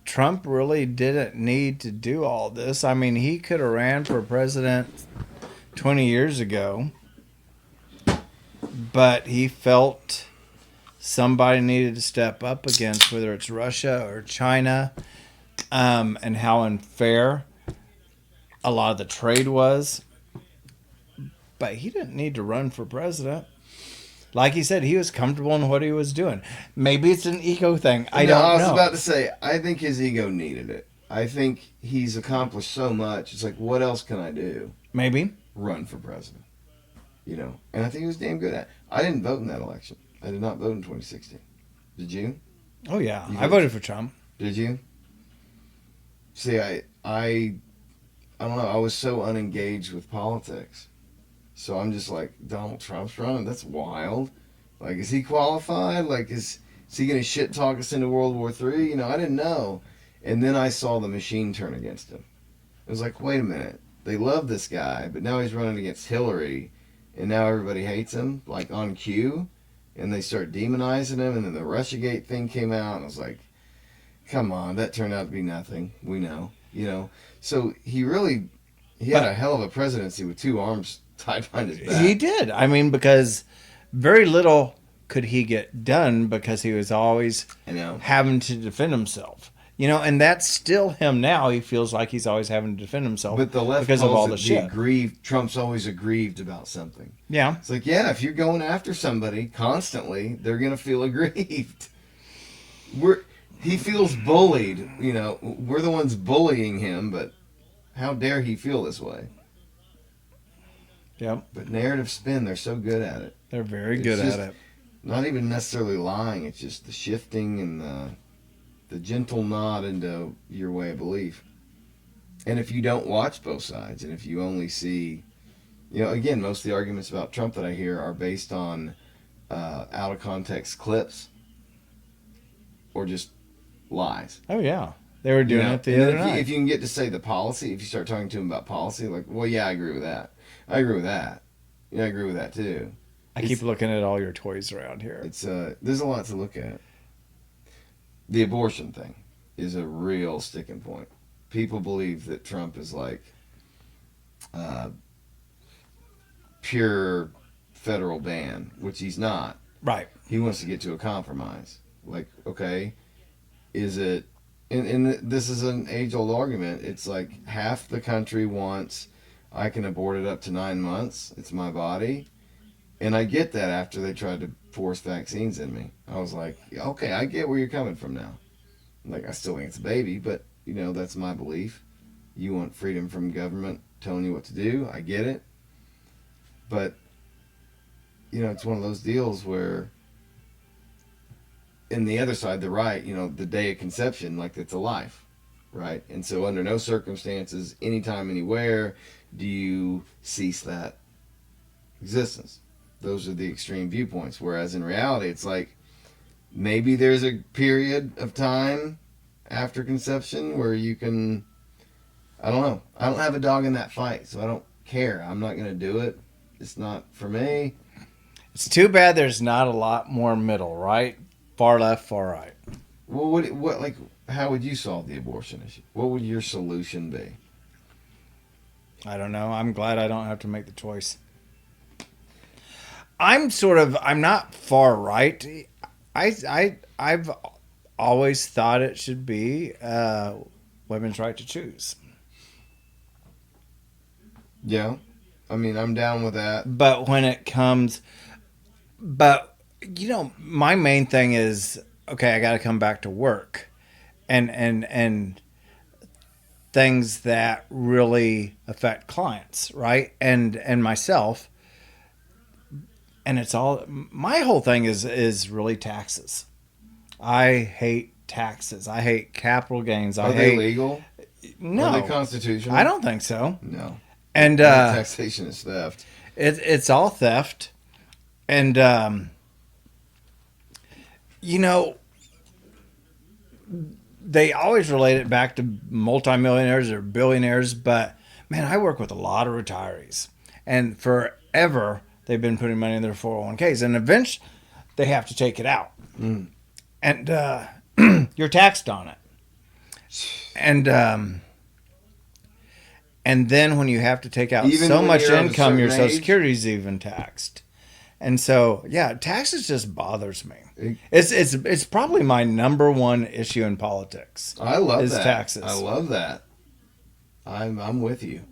Trump really didn't need to do all this. I mean, he could have ran for president 20 years ago, but he felt somebody needed to step up against, whether it's Russia or China, and how unfair a lot of the trade was. But he didn't need to run for president. Like he said, he was comfortable in what he was doing. Maybe it's an ego thing. I don't know. I was about to say, I think his ego needed it. I think he's accomplished so much. It's like, what else can I do? Maybe. Run for president. And I think he was damn good at it. I didn't vote in that election. I did not vote in 2016. Did you? Oh, yeah. You I did? voted for Trump. Did you? See, I don't know. I was so unengaged with politics. So I'm just like, Donald Trump's running? That's wild. Like, is he qualified? Like, is he going to shit talk us into World War III? I didn't know. And then I saw the machine turn against him. It was like, wait a minute. They love this guy, but now he's running against Hillary, and now everybody hates him, like on cue, and they start demonizing him, and then the Russiagate thing came out, and I was like, come on, that turned out to be nothing. We know, So he had a hell of a presidency with two arms tied behind his back. He did. I mean, because very little could he get done because he was always having to defend himself. And that's still him now. He feels like he's always having to defend himself But the left because of all calls the it shit. aggrieved. Trump's always aggrieved about something. Yeah. It's like, yeah, if you're going after somebody constantly, they're going to feel aggrieved. he feels bullied. You know, we're the ones bullying him, but how dare he feel this way? Yep. But narrative spin, they're so good at it. They're very It's good just at it. Not even necessarily lying. It's just the shifting and the gentle nod into your way of belief. And if you don't watch both sides, and if you only see, you know, again, most of the arguments about Trump that I hear are based on out of context clips or just lies. Oh yeah, they were doing it the other night. If you can get to say the policy, if you start talking to him about policy, like, well, yeah, I agree with that. I agree with that. Yeah, I agree with that too. I keep looking at all your toys around here. It's there's a lot to look at. The abortion thing is a real sticking point. People believe that Trump is like pure federal ban, which he's not. Right. He wants to get to a compromise. Like, okay, is it? And this is an age-old argument. It's like half the country wants, I can abort it up to 9 months. It's my body. And I get that after they tried to force vaccines in me. I was like, okay, I get where you're coming from now. Like, I still think it's a baby, but, you know, that's my belief. You want freedom from government telling you what to do. I get it. But, you know, it's one of those deals where, in the other side, the right, you know, the day of conception, like, it's a life, right? And so under no circumstances, anytime, anywhere, do you cease that existence. Those are the extreme viewpoints. Whereas in reality, it's like maybe there's a period of time after conception where you can, I don't know. I don't have a dog in that fight, so I don't care. I'm not going to do it. It's not for me. It's too bad there's not a lot more middle, right? Far left, far right. Well, what like, how would you solve the abortion issue? What would your solution be? I don't know. I'm glad I don't have to make the choice. I'm not far right. I've always thought it should be women's right to choose. Yeah. I mean, I'm down with that. But when it comes, you know, my main thing is, okay, I got to come back to work and things that really affect clients, right? And myself. And it's all, my whole thing is really taxes. I hate taxes. I hate capital gains. Are they legal? No. Are they constitutional? I don't think so. No. And taxation is theft. It's all theft. And, you know, they always relate it back to multimillionaires or billionaires. But, man, I work with a lot of retirees. And forever, they've been putting money in their 401ks, and eventually they have to take it out. Mm. And you're taxed on it. And then when you have to take out Even so when much you're of a income, your certain Social age? Security is even taxed. And so, yeah, taxes just bothers me. It's probably my number one issue in politics. I love is that. taxes. I love that. I'm with you.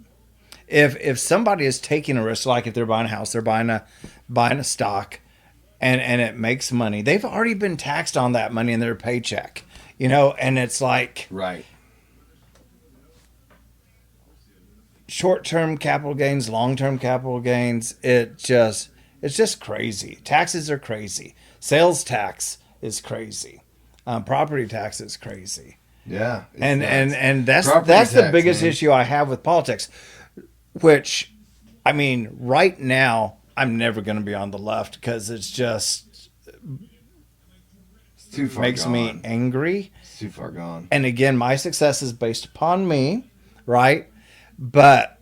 If somebody is taking a risk, like if they're buying a house, they're buying a stock, and it makes money, they've already been taxed on that money in their paycheck, you know. And it's like Right. short-term capital gains, long-term capital gains. It's just crazy. Taxes are crazy. Sales tax is crazy. Property tax is crazy. Yeah. it's And nuts. Property that's the tax, biggest man. issue I have with politics. Which, I mean, right now I'm never going to be on the left because it's just It's too far makes gone. me angry. It's too far gone. And again, my success is based upon me, right? But,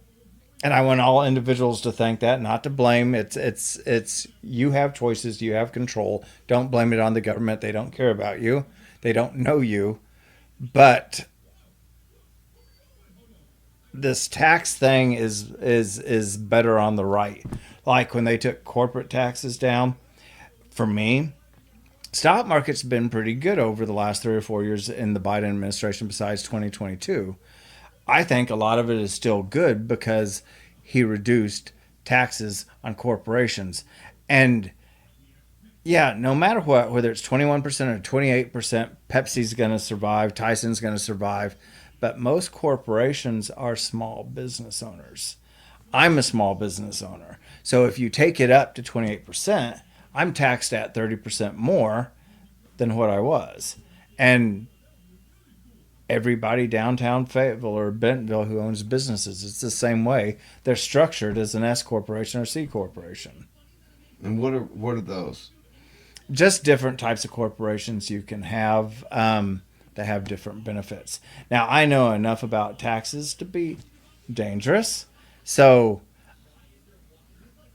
and I want all individuals to think that, not to blame. It's you have choices, you have control. Don't blame it on the government. They don't care about you. They don't know you. But this tax thing is better on the right. Like when they took corporate taxes down, for me, stock market's been pretty good over the last 3 or 4 years in the Biden administration besides 2022. I think a lot of it is still good because he reduced taxes on corporations. And Yeah, no matter what, whether it's 21% or 28%, Pepsi's going to survive, Tyson's going to survive, but most corporations are small business owners. I'm a small business owner. So if you take it up to 28%, I'm taxed at 30% more than what I was. And everybody downtown Fayetteville or Bentonville who owns businesses, it's the same way. They're structured as an S corporation or C corporation. And what are those? Just different types of corporations you can have that have different benefits. Now, I know enough about taxes to be dangerous, so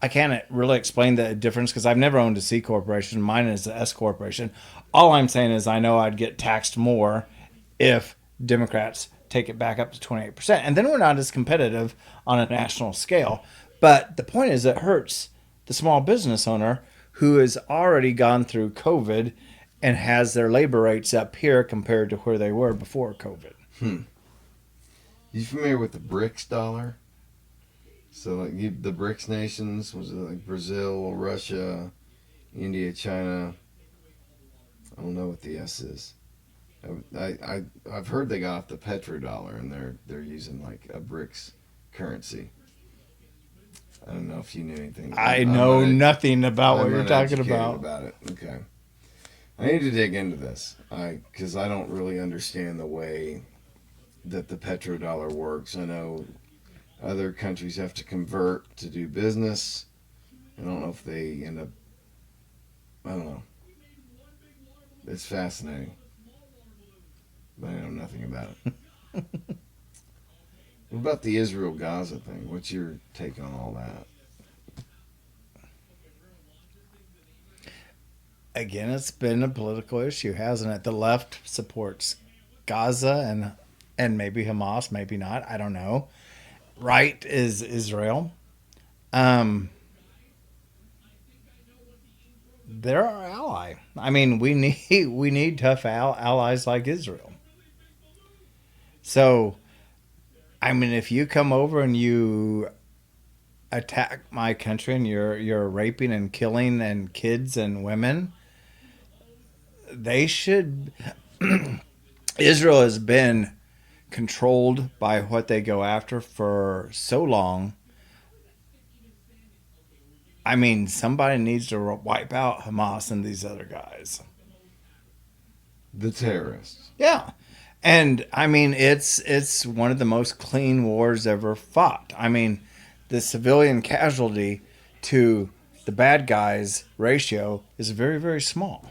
I can't really explain the difference because I've never owned a C corporation. Mine is an S corporation. All I'm saying is I know I'd get taxed more if Democrats take it back up to 28%. And then we're not as competitive on a national scale. But the point is it hurts the small business owner who has already gone through COVID and has their labor rates up here compared to where they were before COVID. You familiar with the BRICS dollar? So like the BRICS nations, was it like Brazil, Russia, India, China? I don't know what the S is. I've heard they got off the petrodollar and they're using like a BRICS currency. I don't know if you knew anything. I know nothing about what you're talking about. It. Okay. I need to dig into this because I don't really understand the way that the petrodollar works. I know other countries have to convert to do business. I don't know if they end up. I don't know. It's fascinating, but I know nothing about it. What about the Israel-Gaza thing? What's your take on all that? Again, it's been a political issue, hasn't it? The left supports Gaza and maybe Hamas, maybe not. I don't know. Right is Israel. They're our ally. I mean, we need tough allies like Israel. So, I mean, if you come over and you attack my country and you're raping and killing and kids and women, they should. Israel has been controlled by what they go after for so long. I mean, somebody needs to wipe out Hamas and these other guys. The terrorists. Yeah. And I mean, it's one of the most clean wars ever fought. I mean, the civilian casualty to the bad guys ratio is very, very small.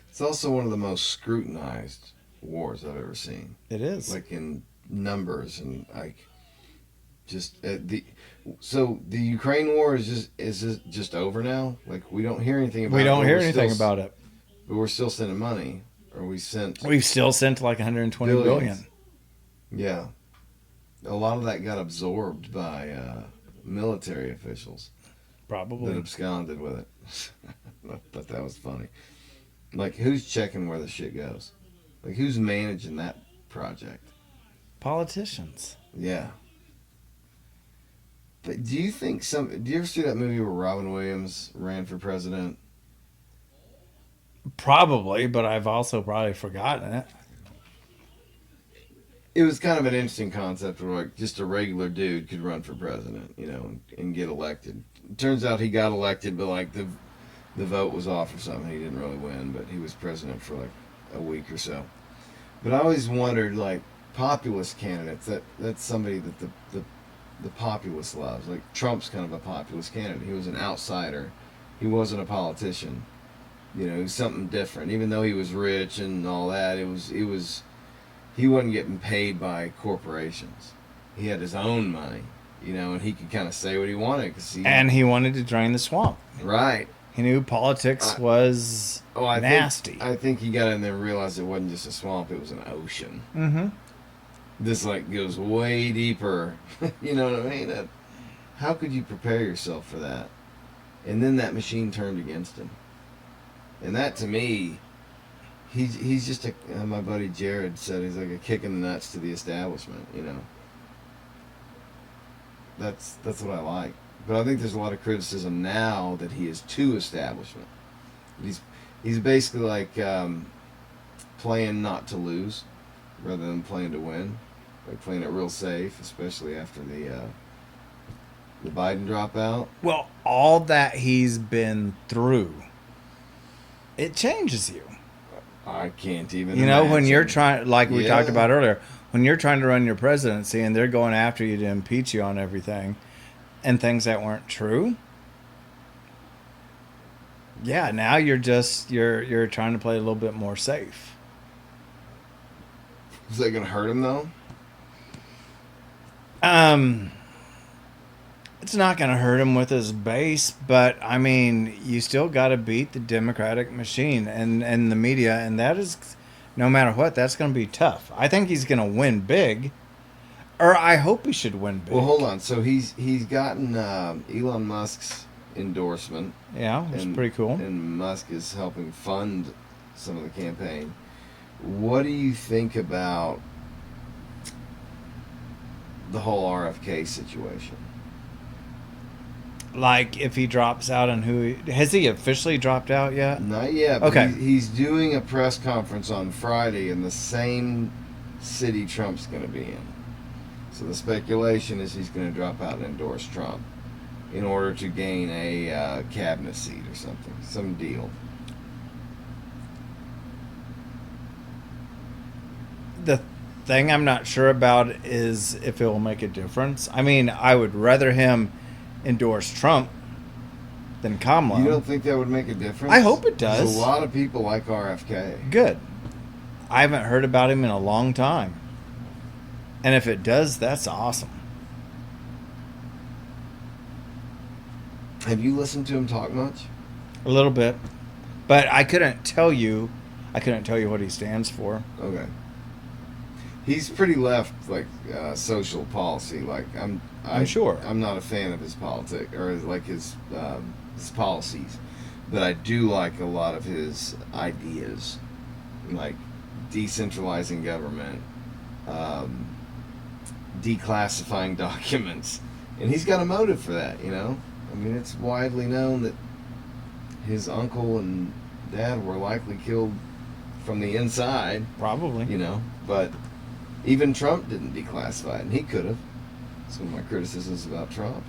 It's also one of the most scrutinized wars I've ever seen. It is. Like in numbers and like just so the Ukraine war is it just over now? Like we don't hear anything about it. We don't hear anything about it. But we're still sending money. Or we've still sent like 120 billion. Yeah. A lot of that got absorbed by military officials. Probably. That absconded with it. I thought that was funny. Like, who's checking where the shit goes? Like, who's managing that project? Politicians. Yeah. But do you think do you ever see that movie where Robin Williams ran for president? Probably, but I've also probably forgotten it. It was kind of an interesting concept where like just a regular dude could run for president, you know, and get elected. It turns out he got elected, but like the vote was off or something. He didn't really win, but he was president for like a week or so. But I always wondered, like, populist candidates, that's somebody that the populace loves. Like Trump's kind of a populist candidate. He was an outsider. He wasn't a politician. You know, something different. Even though he was rich and all that, he wasn't getting paid by corporations. He had his own money, you know, and he could kind of say what he wanted. And he wanted to drain the swamp. Right. He knew politics was nasty. I think he got in there and realized it wasn't just a swamp, it was an ocean. Mm-hmm. This, like, goes way deeper. You know what I mean? How could you prepare yourself for that? And then that machine turned against him. And that, to me, he's just my buddy Jared said, he's like a kick in the nuts to the establishment, you know. That's what I like. But I think there's a lot of criticism now that he is too establishment. He's basically like playing not to lose rather than playing to win. Like playing it real safe, especially after the Biden dropout. Well, all that he's been through, it changes you. I can't even. You know, when imagine. you're trying, like we talked Yeah. about earlier, when you're trying to run your presidency and they're going after you to impeach you on everything and things that weren't true. Yeah, now you're trying to play a little bit more safe. Is that gonna hurt him though? It's not going to hurt him with his base, but I mean, you still got to beat the Democratic machine and the media, and that is, no matter what, that's going to be tough. I think he's going to win big, or I hope he should win big. Well, hold on. So he's gotten Elon Musk's endorsement. Yeah, it's and, pretty cool. And Musk is helping fund some of the campaign. What do you think about the whole RFK situation? Like, if he drops out and has he officially dropped out yet? Not yet. But Okay. He's doing a press conference on Friday in the same city Trump's going to be in. So the speculation is he's going to drop out and endorse Trump in order to gain a cabinet seat or something, some deal. The thing I'm not sure about is if it will make a difference. I mean, I would rather him endorse Trump than Kamala. You don't think that would make a difference? I hope it does. 'Cause a lot of people like RFK. Good. I haven't heard about him in a long time. And if it does, that's awesome. Have you listened to him talk much? A little bit. But I couldn't tell you what he stands for. Okay. He's pretty left, like social policy. Like I'm sure. I'm not a fan of his politics or like his policies, but I do like a lot of his ideas, like decentralizing government, declassifying documents, and he's got a motive for that. You know, I mean, it's widely known that his uncle and dad were likely killed from the inside. Probably. You know, but even Trump didn't declassify it, and he could have. Some of my criticisms about Trump.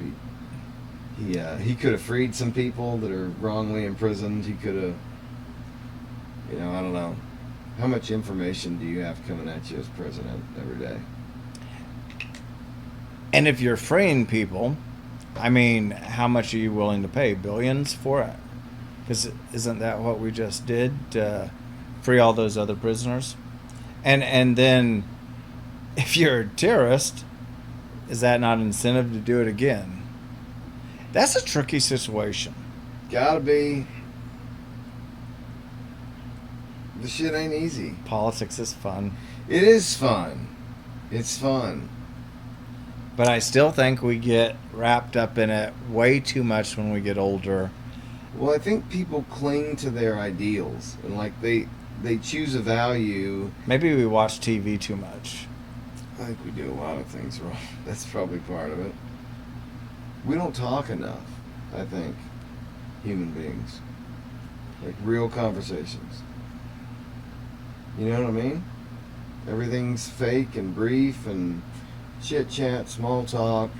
He could have freed some people that are wrongly imprisoned. He could have, you know, I don't know. How much information do you have coming at you as president every day? And if you're freeing people, I mean, how much are you willing to pay? Billions for it? Because isn't that what we just did to free all those other prisoners? And then if you're a terrorist, is that not incentive to do it again? That's a tricky situation. Gotta be. The shit ain't easy. Politics is fun. It is fun. It's fun. But I still think we get wrapped up in it way too much when we get older. Well, I think people cling to their ideals, and like they choose a value. Maybe we watch TV too much. I think we do a lot of things wrong. That's probably part of it. We don't talk enough, I think, human beings. Like real conversations. You know what I mean? Everything's fake and brief and chit chat, small talk,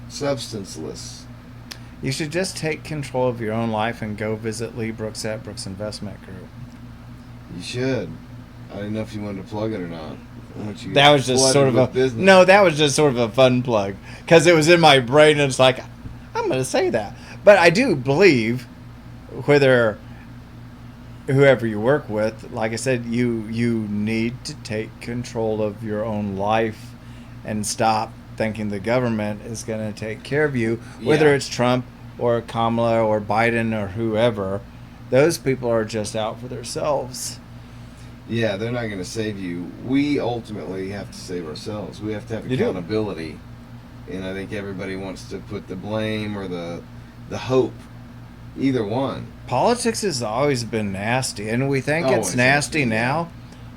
substanceless. You should just take control of your own life and go visit Lee Brooks at Brooks Investment Group. You should. I didn't know if you wanted to plug it or not. Once you That get was just flooded sort of with a business. no. That was just sort of a fun plug because it was in my brain and it's like I'm going to say that. But I do believe whoever you work with, like I said, you need to take control of your own life and stop thinking the government is going to take care of you. Whether Yeah. it's Trump or Kamala or Biden or whoever, those people are just out for themselves. Yeah, they're not going to save you. We ultimately have to save ourselves. We have to have You do. accountability. And I think everybody wants to put the blame or the hope, either one. Politics has always been nasty, and we think Always it's nasty has been, now.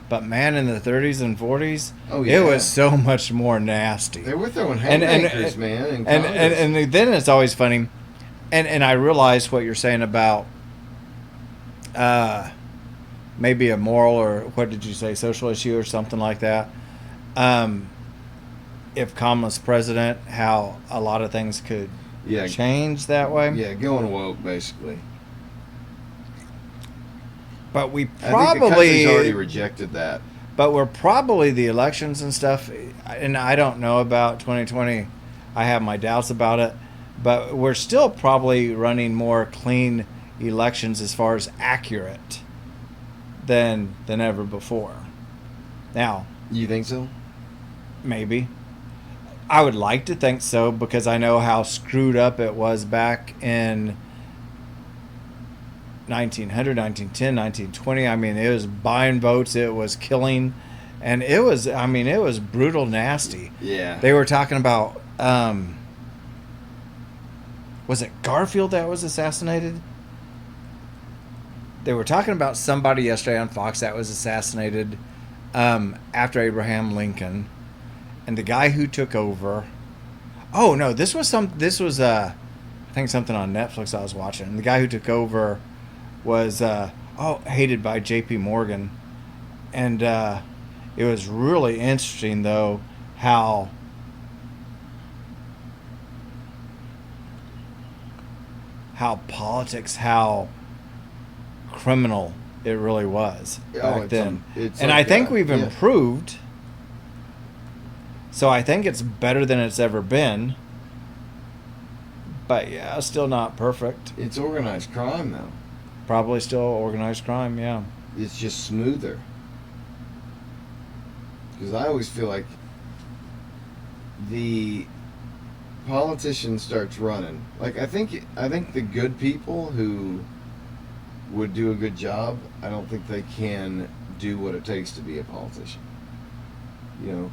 But man, in the 30s and 40s, Oh, yeah. it was so much more nasty. They were throwing And- haymakers, man. in And Congress. and then it's always funny, and I realize what you're saying about maybe a moral or what did you say, social issue or something like that. If Kamala's president, how a lot of things could Yeah. change that way. Yeah, going woke, basically. But we I think the country's already probably, rejected that. but we're probably the elections and stuff. And I don't know about 2020. I have my doubts about it, but we're still probably running more clean elections as far as accurate than ever before. Now, You think so? maybe. I would like to think so because I know how screwed up it was back in 1900, 1910, 1920. I mean, it was buying votes, it was killing, and it was, I mean, it was brutal, nasty. Yeah. They were talking about, was it Garfield that was assassinated? They were talking about somebody yesterday on Fox that was assassinated after Abraham Lincoln, and the guy who took over. Oh no, this was I think something on Netflix I was watching. And the guy who took over was hated by J.P. Morgan, and it was really interesting though how politics, how criminal it really was back it's, then. it's And like I think that, we've yeah. improved. So I think it's better than it's ever been. But yeah, still not perfect. It's organized crime, though. Probably still organized crime, yeah. It's just smoother. Because I always feel like the politician starts running. Like I think the good people who would do a good job, I don't think they can do what it takes to be a politician. You know,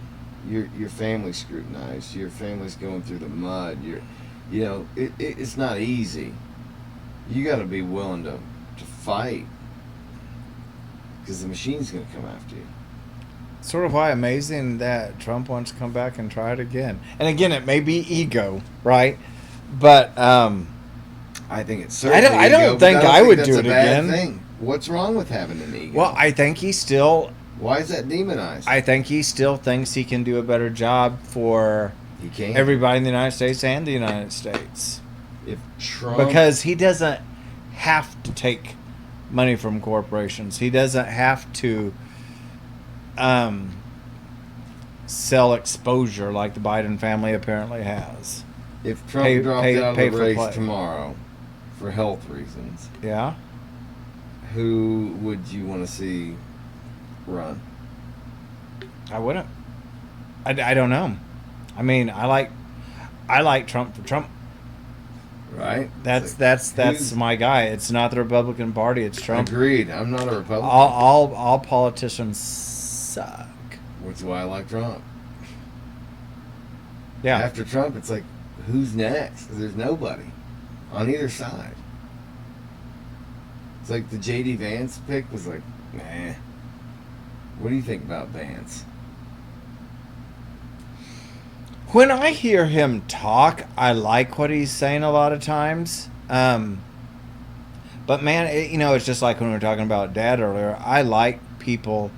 your family's scrutinized, your family's going through the mud, it's not easy. You got to be willing to fight because the machine's going to come after you. Sort of why amazing that Trump wants to come back and try it again. And again, it may be ego, right? But I think it's certainly I don't ego, but think I don't would think do that's it a bad again. thing. What's wrong with having an ego? well, I think he still Why is that demonized? thinks he can do a better job for He can't. everybody in the United States and the United States. If Trump, Because he doesn't have to take money from corporations. He doesn't have to sell exposure like the Biden family apparently has. if Trump pay- dropped pay- out of pay the for race play. tomorrow for health reasons, Yeah? who would you want to see run? I wouldn't. I don't know. I mean, I like Trump for Trump. Right? That's It's like, who's- my guy. It's not the Republican Party. It's Trump. Agreed. I'm not a Republican. All politicians suck. Which is why I like Trump. Yeah. After Trump, it's like, who's next? 'Cause there's nobody on either side. It's like the J.D. Vance pick was like, nah. What do you think about Vance? When I hear him talk, I like what he's saying a lot of times. But man, it's just like when we were talking about Dad earlier. I like people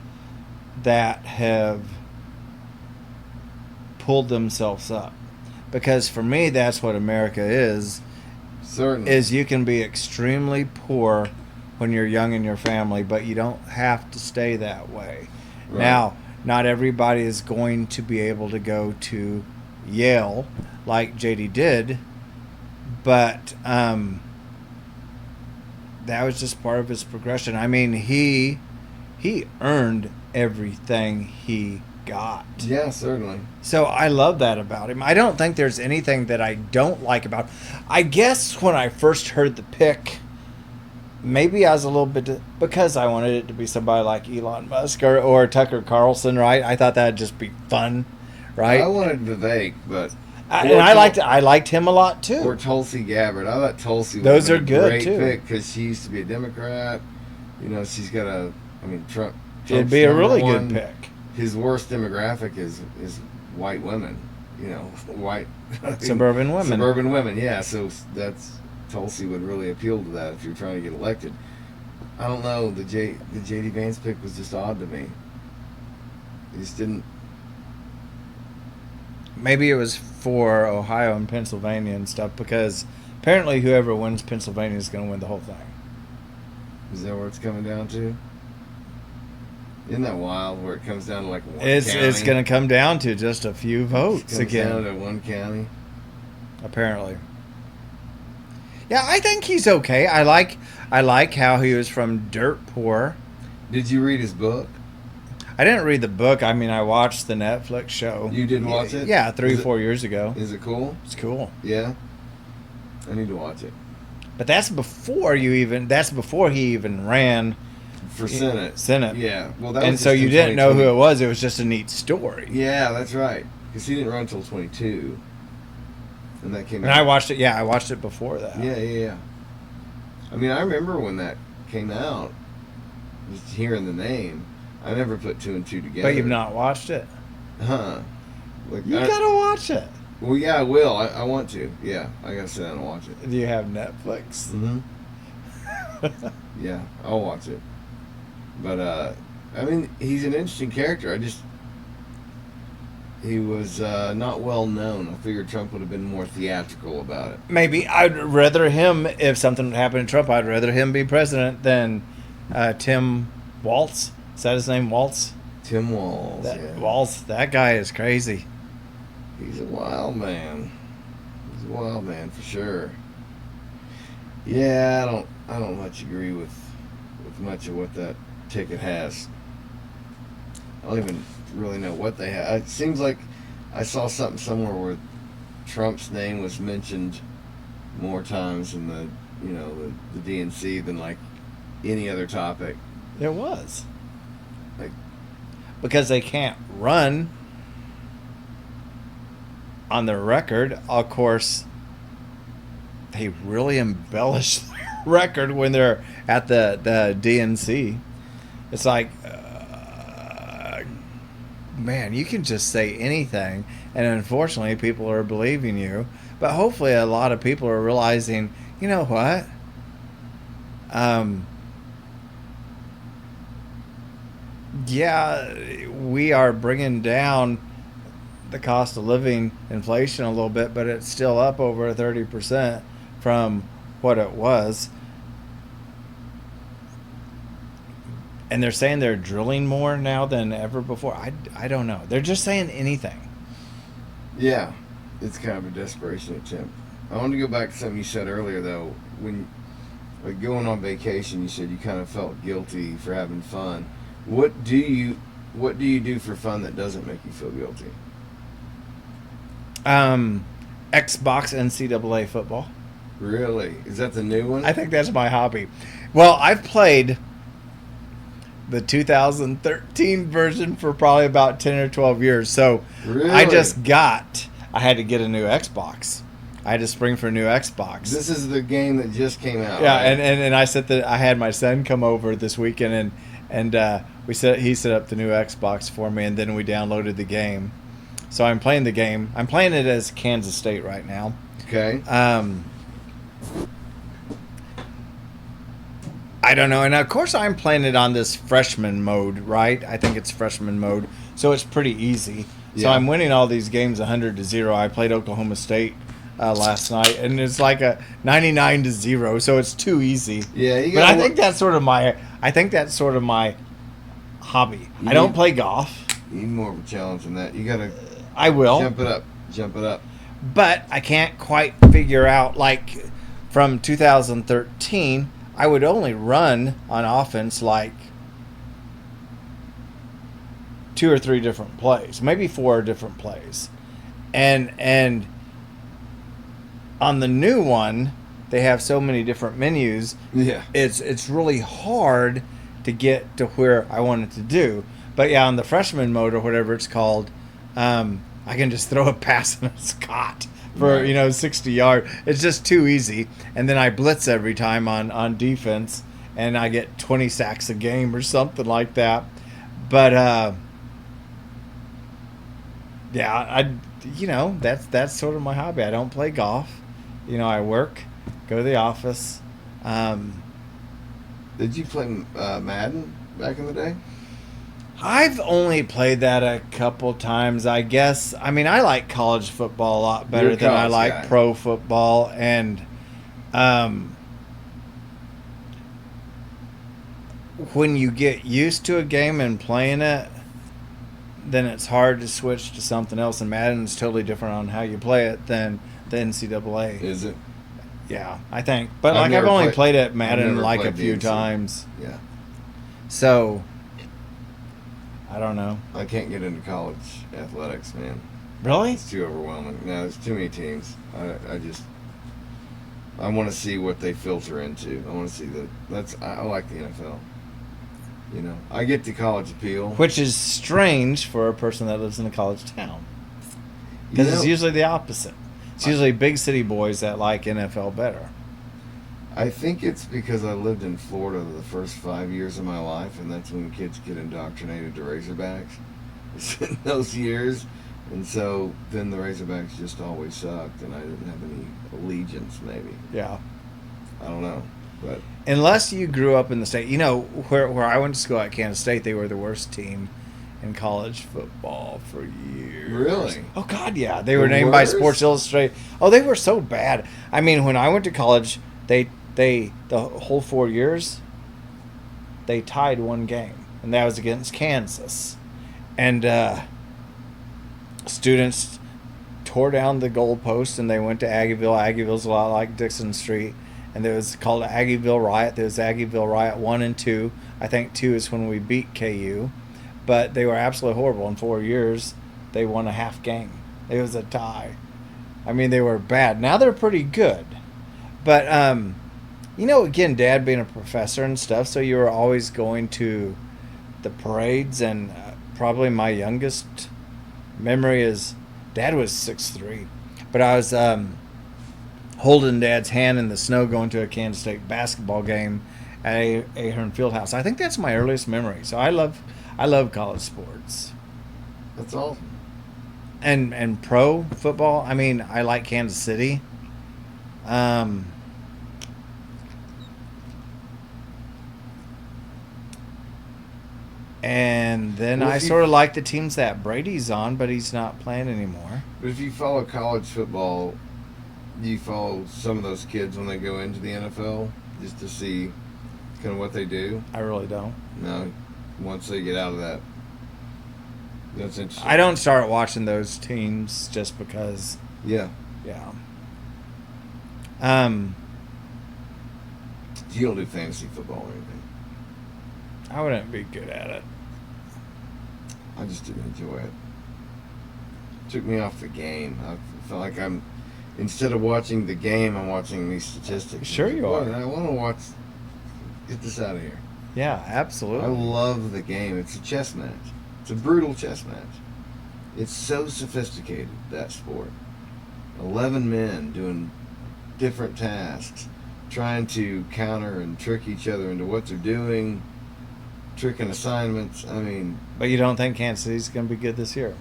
that have pulled themselves up, because for me, that's what America is. Certainly. Is you can be extremely poor when you're young in your family, but you don't have to stay that way. Right. Now, not everybody is going to be able to go to Yale like JD did, but that was just part of his progression. I mean, he earned everything he got. Yeah, certainly. So I love that about him. I don't think there's anything that I don't like about him. I guess when I first heard the pick, maybe I was a little bit, because I wanted it to be somebody like Elon Musk or Tucker Carlson, right? I thought that'd just be fun, right? I wanted Vivek, but I liked him a lot too. or Tulsi Gabbard. I thought Tulsi Those was are a good, great too. pick because she used to be a Democrat. She's got Trump. It'd be a Trump's really number good one. pick. His worst demographic is white women. White Suburban women. Suburban women, yeah. So Tulsi would really appeal to that if you're trying to get elected. I don't know. The JD Vance pick was just odd to me. He just didn't. Maybe it was for Ohio and Pennsylvania and stuff because apparently whoever wins Pennsylvania is going to win the whole thing. Is that where it's coming down to? Isn't that wild? Where it comes down to like one It's county? going to come down to just a few votes Comes down again. to one county. Apparently. Yeah, I think he's okay. I like how he was from dirt poor. Did you read his book? I didn't read the book. I mean, I watched the Netflix show. You did watch it? Yeah, 3 Is or it- 4 years ago. Is it cool? It's cool. Yeah. I need to watch it. But that's before he even ran For Senate. Senate. Yeah. Well, that And was so just you in didn't know who 2020. it was. It was just a neat story. Yeah, that's right. Because he didn't run until 22. And that came And I watched it. Yeah, I watched it before that. Yeah. I mean, I remember when that came out, just hearing the name. I never put two and two together. But you've not watched it. Huh. Like, You gotta watch it. Well, yeah, I will. I want to. Yeah, I gotta sit down and watch it. Do you have Netflix? Mm-hmm. Yeah, I'll watch it. But, I mean, he's an interesting character. He was not well known. I figured Trump would have been more theatrical about it. Maybe I'd rather him, if something happened to Trump, I'd rather him be president than Tim Walz. Is that his name, Walz? Tim Walz. That, Walz, that guy is crazy. He's a wild man. He's a wild man for sure. Yeah, I don't much agree with much of what that ticket has. I don't even really know what they have. It seems like I saw something somewhere where Trump's name was mentioned more times in the DNC than like any other topic. It was. Like, Because they can't run on their record. Of course, they really embellish their record when they're at the DNC. It's like, man, you can just say anything, and unfortunately, people are believing you. But hopefully, a lot of people are realizing, you know what? Yeah, we are bringing down the cost of living inflation a little bit, but it's still up over 30% from what it was. And they're saying they're drilling more now than ever before. I don't know. They're just saying anything. yeah, it's kind of a desperation attempt. I want to go back to something you said earlier, though. When like going on vacation, you said you kind of felt guilty for having fun. What do you do for fun that doesn't make you feel guilty? Xbox NCAA football. Really? Is that the new one? I think that's my hobby. Well, I've played the 2013 version for probably about 10 or 12 years. So Really? I had to get a new Xbox. I had to spring for a new Xbox. This is the game that just came out. Yeah, right? and I had my son come over this weekend and he set up the new Xbox for me, and then we downloaded the game. So I'm playing the game. I'm playing it as Kansas State right now. Okay. I don't know, and of course I'm playing it on this freshman mode, right? I think it's freshman mode, so it's pretty easy. So Yeah. I'm winning all these games 100-0. I played Oklahoma State last night, and it's like a 99-0, so it's too easy. Yeah, you But gotta I think that's sort of my hobby. I You don't need- play golf. You need more of a challenge than that. You gotta I will. jump it up. Jump it up. But I can't quite figure out, like, from 2013, I would only run on offense like 2 or 3 different plays, maybe 4 different plays. And on the new one, they have so many different menus. Yeah. It's really hard to get to where I want it to do. But yeah, on the freshman mode or whatever it's called, I can just throw a pass on a Scott for Right. 60 yards. It's just too easy. And then I blitz every time on defense, and I get 20 sacks a game or something like that. But yeah, that's sort of my hobby. I don't play golf. I work, go to the office. Did you play Madden back in the day? I've only played that a couple times, I guess. I mean, I like college football a lot better You're a than I college like guy. pro football. And when you get used to a game and playing it, then it's hard to switch to something else. And Madden's totally different on how you play it than the NCAA. Is it? Yeah, I think. But I've I've never only played- played it I've Madden never like a played the few NC. times. Yeah. So, I don't know. I can't get into college athletics, man. Really? It's too overwhelming. No, there's too many teams. I want to see what they filter into. I want to see I like the NFL. You know, I get the college appeal. Which is strange for a person that lives in a college town. You Because know, it's usually the opposite. It's usually big city boys that like NFL better. I think it's because I lived in Florida the first 5 years of my life, and that's when kids get indoctrinated to Razorbacks. It's in those years, and so then the Razorbacks just always sucked, and I didn't have any allegiance. Maybe Yeah. I don't know, but Unless you grew up in the state. You know, where I went to school at Kansas State, they were the worst team in college football for years. Really? Oh, God, yeah. They were The named by worst? Sports Illustrated. Oh, they were so bad. I mean, when I went to college, the whole 4 years, they tied one game, and that was against Kansas. And students tore down the goalpost, and they went to Aggieville. Aggieville's a lot like Dixon Street, and there was called Aggieville Riot. There was Aggieville Riot 1 and 2. I think 2 is when we beat KU, but they were absolutely horrible. In 4 years, they won a half game. It was a tie. I mean, they were bad. Now they're pretty good, but you know, again, Dad being a professor and stuff, so you were always going to the parades, and probably my youngest memory is Dad was 6'3", but I was holding Dad's hand in the snow going to a Kansas State basketball game at Ahern Fieldhouse. I think that's my earliest memory. So I love college sports that's awesome. and pro football. I mean, I like Kansas City. And then Well, I if you- sort of like the teams that Brady's on, but he's not playing anymore. But if you follow college football, do you follow some of those kids when they go into the NFL just to see kind of what they do? I really don't. No, once they get out of that, that's interesting. I don't start watching those teams just because, Yeah, yeah. you don't do fantasy football or anything. I wouldn't be good at it. I just didn't enjoy it. Took me off the game. I felt like instead of watching the game, I'm watching these statistics. Sure you Boy, are. I want to watch. Get this out of here. Yeah, I absolutely. love the game. It's a chess match. It's a brutal chess match. It's so sophisticated, that sport. 11 men doing different tasks, trying to counter and trick each other into what they're doing, tricking assignments. I mean, But you don't think Kansas City's going to be good this year?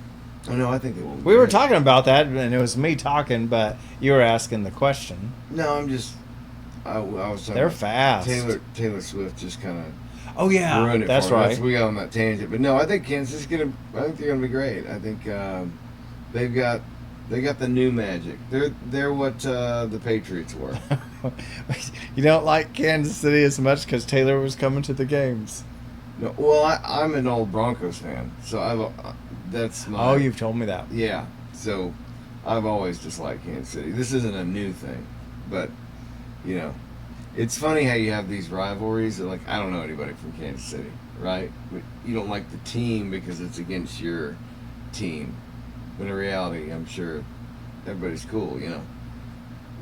oh no, I think it will. be We were great. talking about that, and it was me talking, but you were asking the question. No, I'm just. I was talking. They're about fast. Taylor Swift just kind of Oh, yeah. ruined it. That's for me. right. We got on that tangent, but no, I think Kansas is gonna. I think they're gonna be great. I think they got the new magic. They're what the Patriots were. You don't like Kansas City as much because Taylor was coming to the games. No, well, I'm an old Broncos fan, so that's my. Oh, you've told me that. Yeah, so I've always disliked Kansas City. This isn't a new thing, but you know, it's funny how you have these rivalries. Like, I don't know anybody from Kansas City, right? But you don't like the team because it's against your team. But in reality, I'm sure everybody's cool. You know,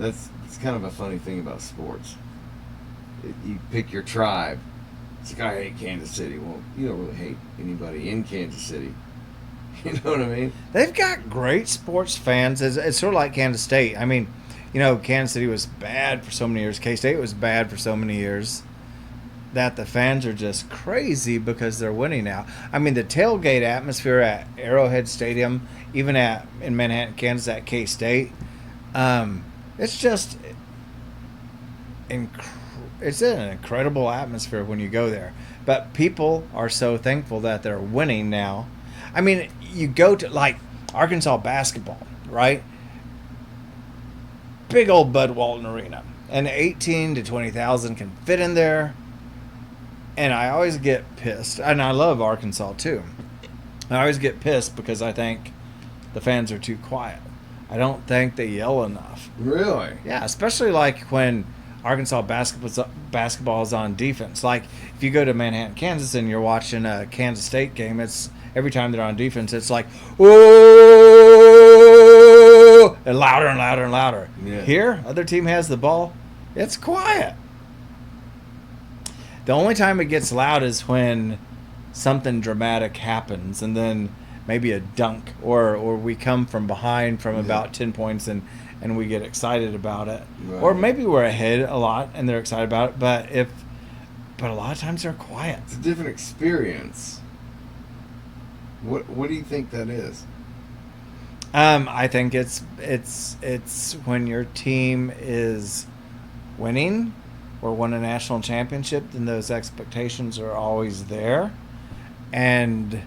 it's kind of a funny thing about sports. You pick your tribe. It's like, I hate Kansas City. Well, you don't really hate anybody in Kansas City. You know what I mean? They've got great sports fans. It's sort of like Kansas State. I mean, you know, Kansas City was bad for so many years. K-State was bad for so many years that the fans are just crazy because they're winning now. I mean, the tailgate atmosphere at Arrowhead Stadium, even in Manhattan, Kansas at K-State, it's just incredible. it's an incredible atmosphere when you go there. But people are so thankful that they're winning now. I mean, you go to like Arkansas basketball, right? Big old Bud Walton Arena, and 18 to 20,000 can fit in there. And I always get pissed, and I love Arkansas too. I always get pissed because I think the fans are too quiet. I don't think they yell enough. Really? Yeah, especially like when Arkansas basketball is on defense. Like if you go to Manhattan, Kansas, and you're watching a Kansas State game, it's every time they're on defense, it's like whoa, and louder and louder and louder. Yeah. Here, other team has the ball, it's quiet. The only time it gets loud is when something dramatic happens, and then maybe a dunk, or we come from behind from about 10 points and we get excited about it. Right. Or maybe we're ahead a lot and they're excited about it, but a lot of times they're quiet. It's a different experience. What do you think that is? I think it's when your team is winning or won a national championship, then those expectations are always there. And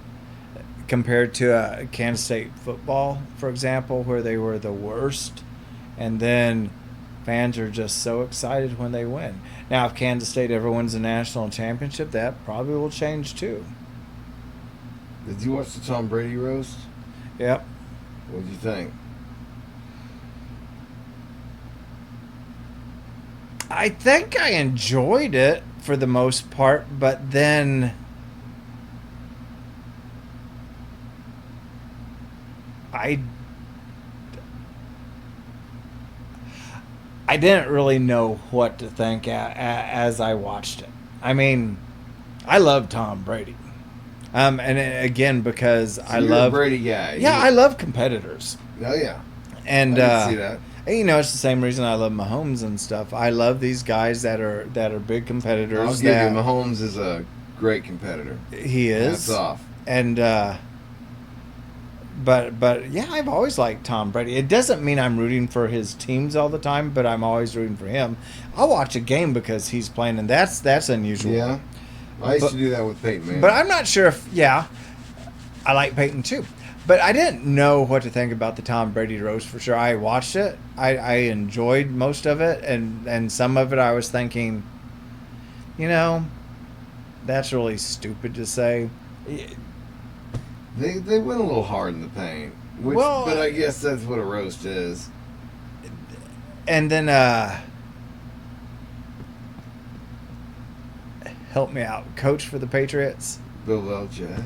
compared to Kansas State football, for example, where they were the worst, and then fans are just so excited when they win. Now, if Kansas State ever wins a national championship, that probably will change too. Did you watch the Tom Brady roast? Yep. What did you think? I think I enjoyed it for the most part, but then I didn't really know what to think as I watched it. I mean, I love Tom Brady, and again because I you're love a Brady guy. Yeah, I love competitors, Oh yeah. and I can see that. you know, it's the same reason I love Mahomes and stuff. I love these guys that are big competitors. I'll give you, Mahomes is a great competitor. He is. Hats off. And but yeah, I've always liked Tom Brady. It doesn't mean I'm rooting for his teams all the time, but I'm always rooting for him. I'll watch a game because he's playing, and that's unusual. Yeah. I used to do that with Peyton Manning. But I'm not sure if I like Peyton too. But I didn't know what to think about the Tom Brady roast for sure. I watched it. I enjoyed most of it, and some of it I was thinking, you know, that's really stupid to say. They went a little hard in the paint. But I guess that's what a roast is. And then help me out, coach for the Patriots. Bill Belichick.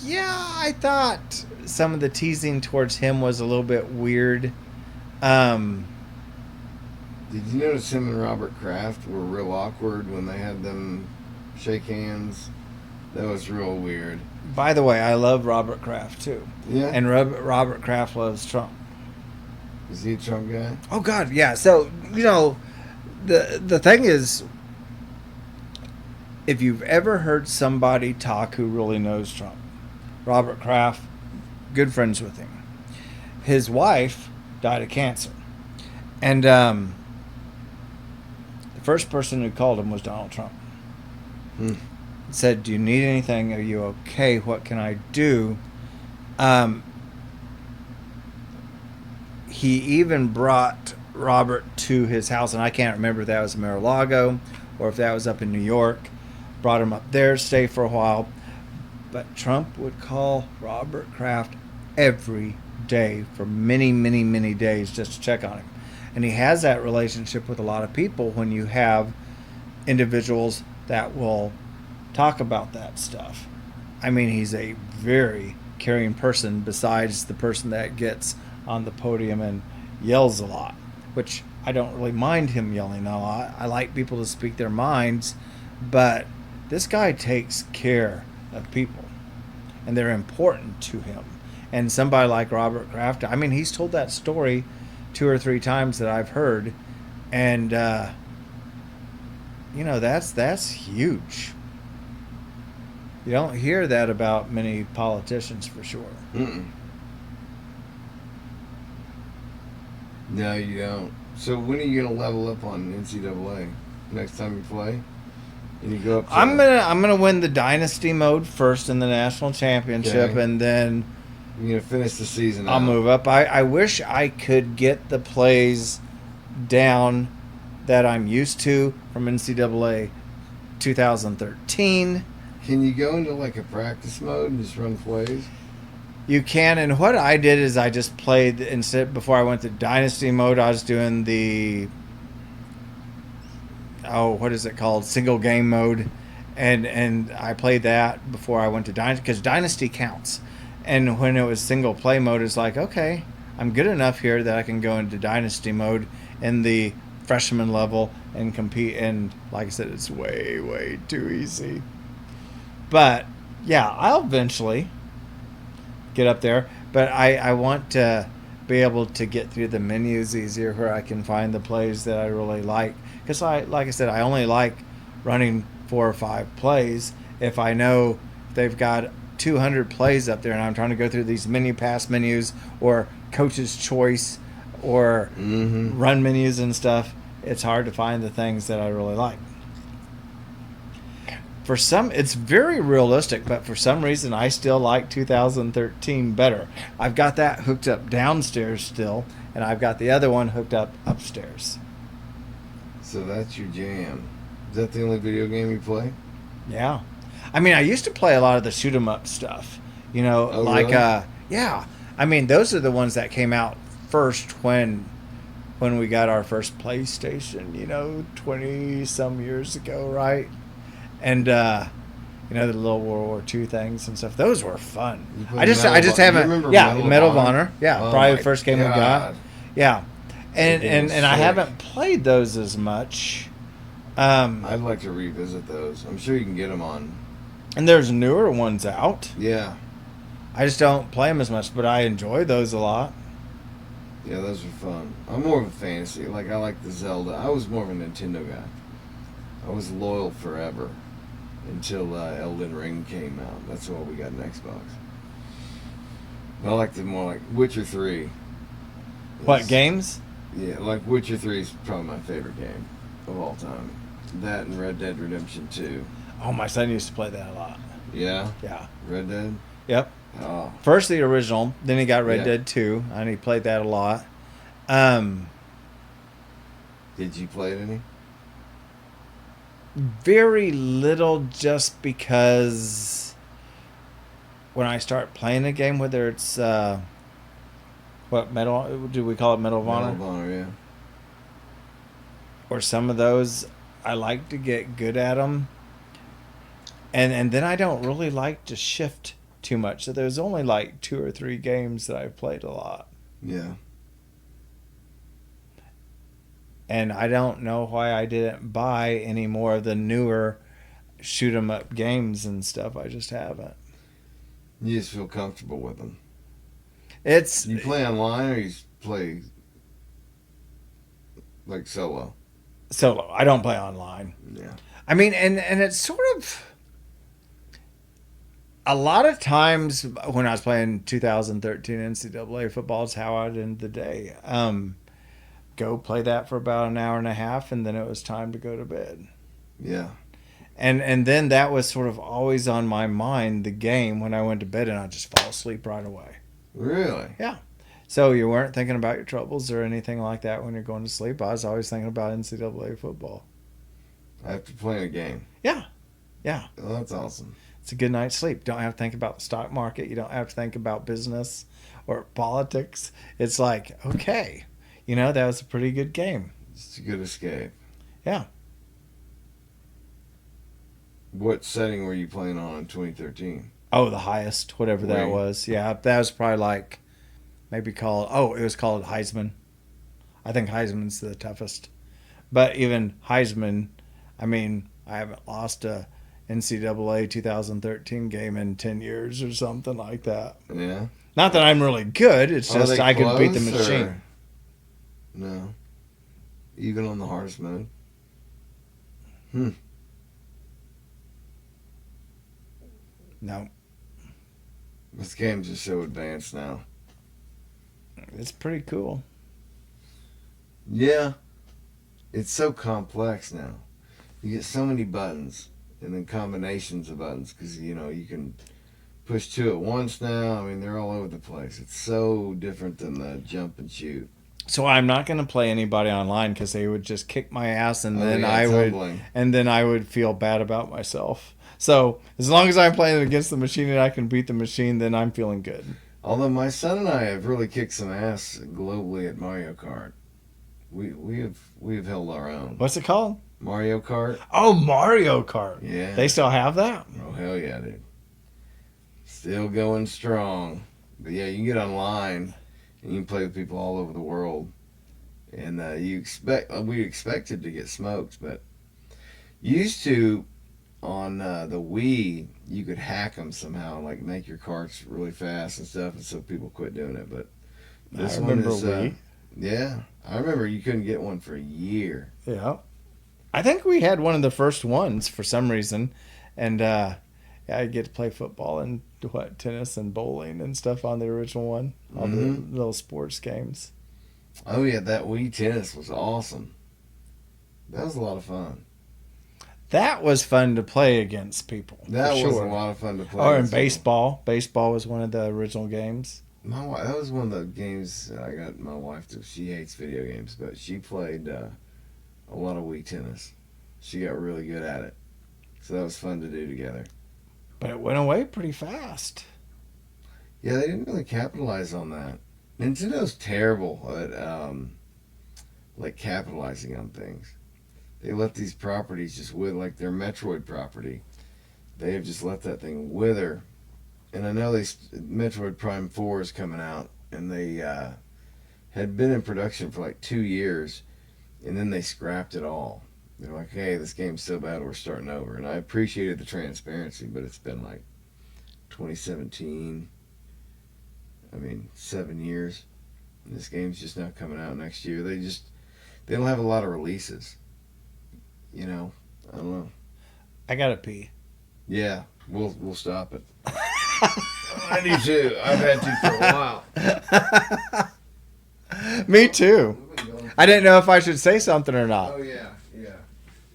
Yeah, I thought some of the teasing towards him was a little bit weird. Did you notice him and Robert Kraft were real awkward when they had them shake hands? That was real weird. By the way, I love Robert Kraft too. Yeah. And Robert Kraft loves Trump. Is he a Trump guy? Oh God, yeah. So you know, the thing is, if you've ever heard somebody talk who really knows Trump, Robert Kraft, good friends with him. His wife died of cancer, and the first person who called him was Donald Trump. Said, "Do you need anything? Are you okay? What can I do?" He even brought Robert to his house, and I can't remember if that was in Mar-a-Lago or if that was up in New York. Brought him up there, stay for a while. But Trump would call Robert Kraft every day for many, many, many days just to check on him. And he has that relationship with a lot of people when you have individuals that will talk about that stuff. I mean, he's a very caring person besides the person that gets on the podium and yells a lot, which I don't really mind him yelling a lot. I like people to speak their minds, but this guy takes care of people, and they're important to him. And somebody like Robert Kraft, I mean, he's told that story 2 or 3 times that I've heard, and you know, that's huge. You don't hear that about many politicians for sure. Mm-mm. No, you don't. So when are you gonna level up on NCAA? Next time you play, and you go up. To I'm gonna win the dynasty mode first in the national championship, Okay. and then You're gonna finish the season. I'll out. move up. I wish I could get the plays down that I'm used to from NCAA 2013. Can you go into like a practice mode and just run plays? You can, and what I did is I just played instead before I went to dynasty mode. I was doing the what is it called, single game mode, and I played that before I went to dynasty because dynasty counts. And when it was single play mode, it's like, okay, I'm good enough here that I can go into dynasty mode in the freshman level and compete. And like I said, it's way too easy. But yeah, I'll eventually get up there. But I want to be able to get through the menus easier where I can find the plays that I really like. Because like I said, I only like running 4 or 5 plays. If I know they've got 200 plays up there and I'm trying to go through these menu pass menus or coach's choice or run menus and stuff, it's hard to find the things that I really like. For some, it's very realistic, but for some reason, I still like 2013 better. I've got that hooked up downstairs still, and I've got the other one hooked up upstairs. So that's your jam. Is that the only video game you play? Yeah. I mean, I used to play a lot of the shoot 'em up stuff. You know, Oh, like, really? yeah. I mean, those are the ones that came out first when we got our first PlayStation, 20 some years ago, right? And the little World War II things and stuff. Those were fun. You played I just Medal of- you haven't. remember Yeah, Medal of Medal of Honor? Honor. Yeah, Oh probably my the first game we got. God. Yeah, and That game was I sick. haven't played those as much. I'd like to revisit those. I'm sure you can get them on. And there's newer ones out. Yeah, I just don't play them as much, but I enjoy those a lot. yeah, those are fun. I'm more of a fantasy. Like I like the Zelda. I was more of a Nintendo guy. I was loyal forever until Elden Ring came out. That's why we got an Xbox. I like the more like Witcher 3. What Is- games? Yeah, like Witcher 3 is probably my favorite game of all time. That and Red Dead Redemption 2. Oh, my son used to play that a lot. Yeah, Yeah. Red Dead. Yep. Oh, First the original, then he got Red Yeah. Dead 2, and he played that a lot. did you play it any? Very little, just because when I start playing a game, whether it's Medal, do we call it Medal of Honor? Medal of Honor, yeah. Or some of those, I like to get good at them, and then I don't really like to shift too much. So there's only like 2 or 3 games that I've played a lot. Yeah. And I don't know why I didn't buy any more of the newer shoot 'em up games and stuff. I just haven't. You just feel comfortable with them. It's You play online or you play like solo? solo. I don't play online. Yeah. I mean, and it's sort of a lot of times when I was playing 2013 NCAA football is how I'd end the day. Go play that for about an hour and a half, and then it was time to go to bed. Yeah. And then that was sort of always on my mind, the game, when I went to bed, and I'd just fall asleep right away. Really? Yeah. So you weren't thinking about your troubles or anything like that when you're going to sleep. I was always thinking about NCAA football. After playing a game. Yeah. Yeah. Oh, that's awesome. It's a good night's sleep. Don't have to think about the stock market. You don't have to think about business or politics. It's like, okay, that was a pretty good game. It's a good escape. Yeah. What setting were you playing on in 2013? Oh, the highest, whatever that Wing. was. Yeah, that was probably like it was called Heisman. I think Heisman's the toughest. But even Heisman, I mean, I haven't lost a NCAA 2013 game in 10 years or something like that. Yeah. Not that I'm really good, it's Are just they I could beat the close, machine. or- No. Even on the hardest mode? No, This game's just so advanced now. it's pretty cool. Yeah. It's so complex now. You get so many buttons and then combinations of buttons because, you know, you can push two at once now. I mean, they're all over the place. It's so different than the jump and shoot. So I'm not going to play anybody online because they would just kick my ass, and Oh, then yeah, I it's would, humbling. and then I would feel bad about myself. So as long as I'm playing against the machine and I can beat the machine, then I'm feeling good. Although my son and I have really kicked some ass globally at Mario Kart. We have held our own. What's it called? Mario Kart? Oh, Mario Kart. Yeah. They still have that? Oh, hell yeah, dude. Still going strong. But yeah, you can get online and you can play with people all over the world. And we expected to get smoked, but used to on the Wii, you could hack them somehow, like make your carts really fast and stuff, and so people quit doing it. But this I one remember is, Wii. yeah, I remember you couldn't get one for a year. Yeah. I think we had one of the first ones for some reason. And yeah, I get to play football and tennis and bowling and stuff on the original one. All the little sports games. Oh yeah, that Wii tennis was awesome. That was a lot of fun. That was fun to play against people. That for was sure. a lot of fun to play. Or in against people. baseball. Baseball was one of the original games. That was one of the games that I got my wife to. She hates video games, but she played a lot of Wii tennis. She got really good at it, so that was fun to do together. But it went away pretty fast. Yeah, they didn't really capitalize on that. Nintendo's terrible at like capitalizing on things. They let these properties just wither, like their Metroid property. They have just let that thing wither. And I know Metroid Prime 4 is coming out, and they had been in production for like 2 years, and then they scrapped it all. They're like, hey, this game's so bad, we're starting over. And I appreciated the transparency, but it's been like 2017. I mean, 7 years. And this game's just not coming out next year. They don't have a lot of releases. You know, I don't know. I gotta pee. Yeah, we'll stop it. I do too. I've had to for a while. Me too. I didn't know if I should say something or not. Oh yeah.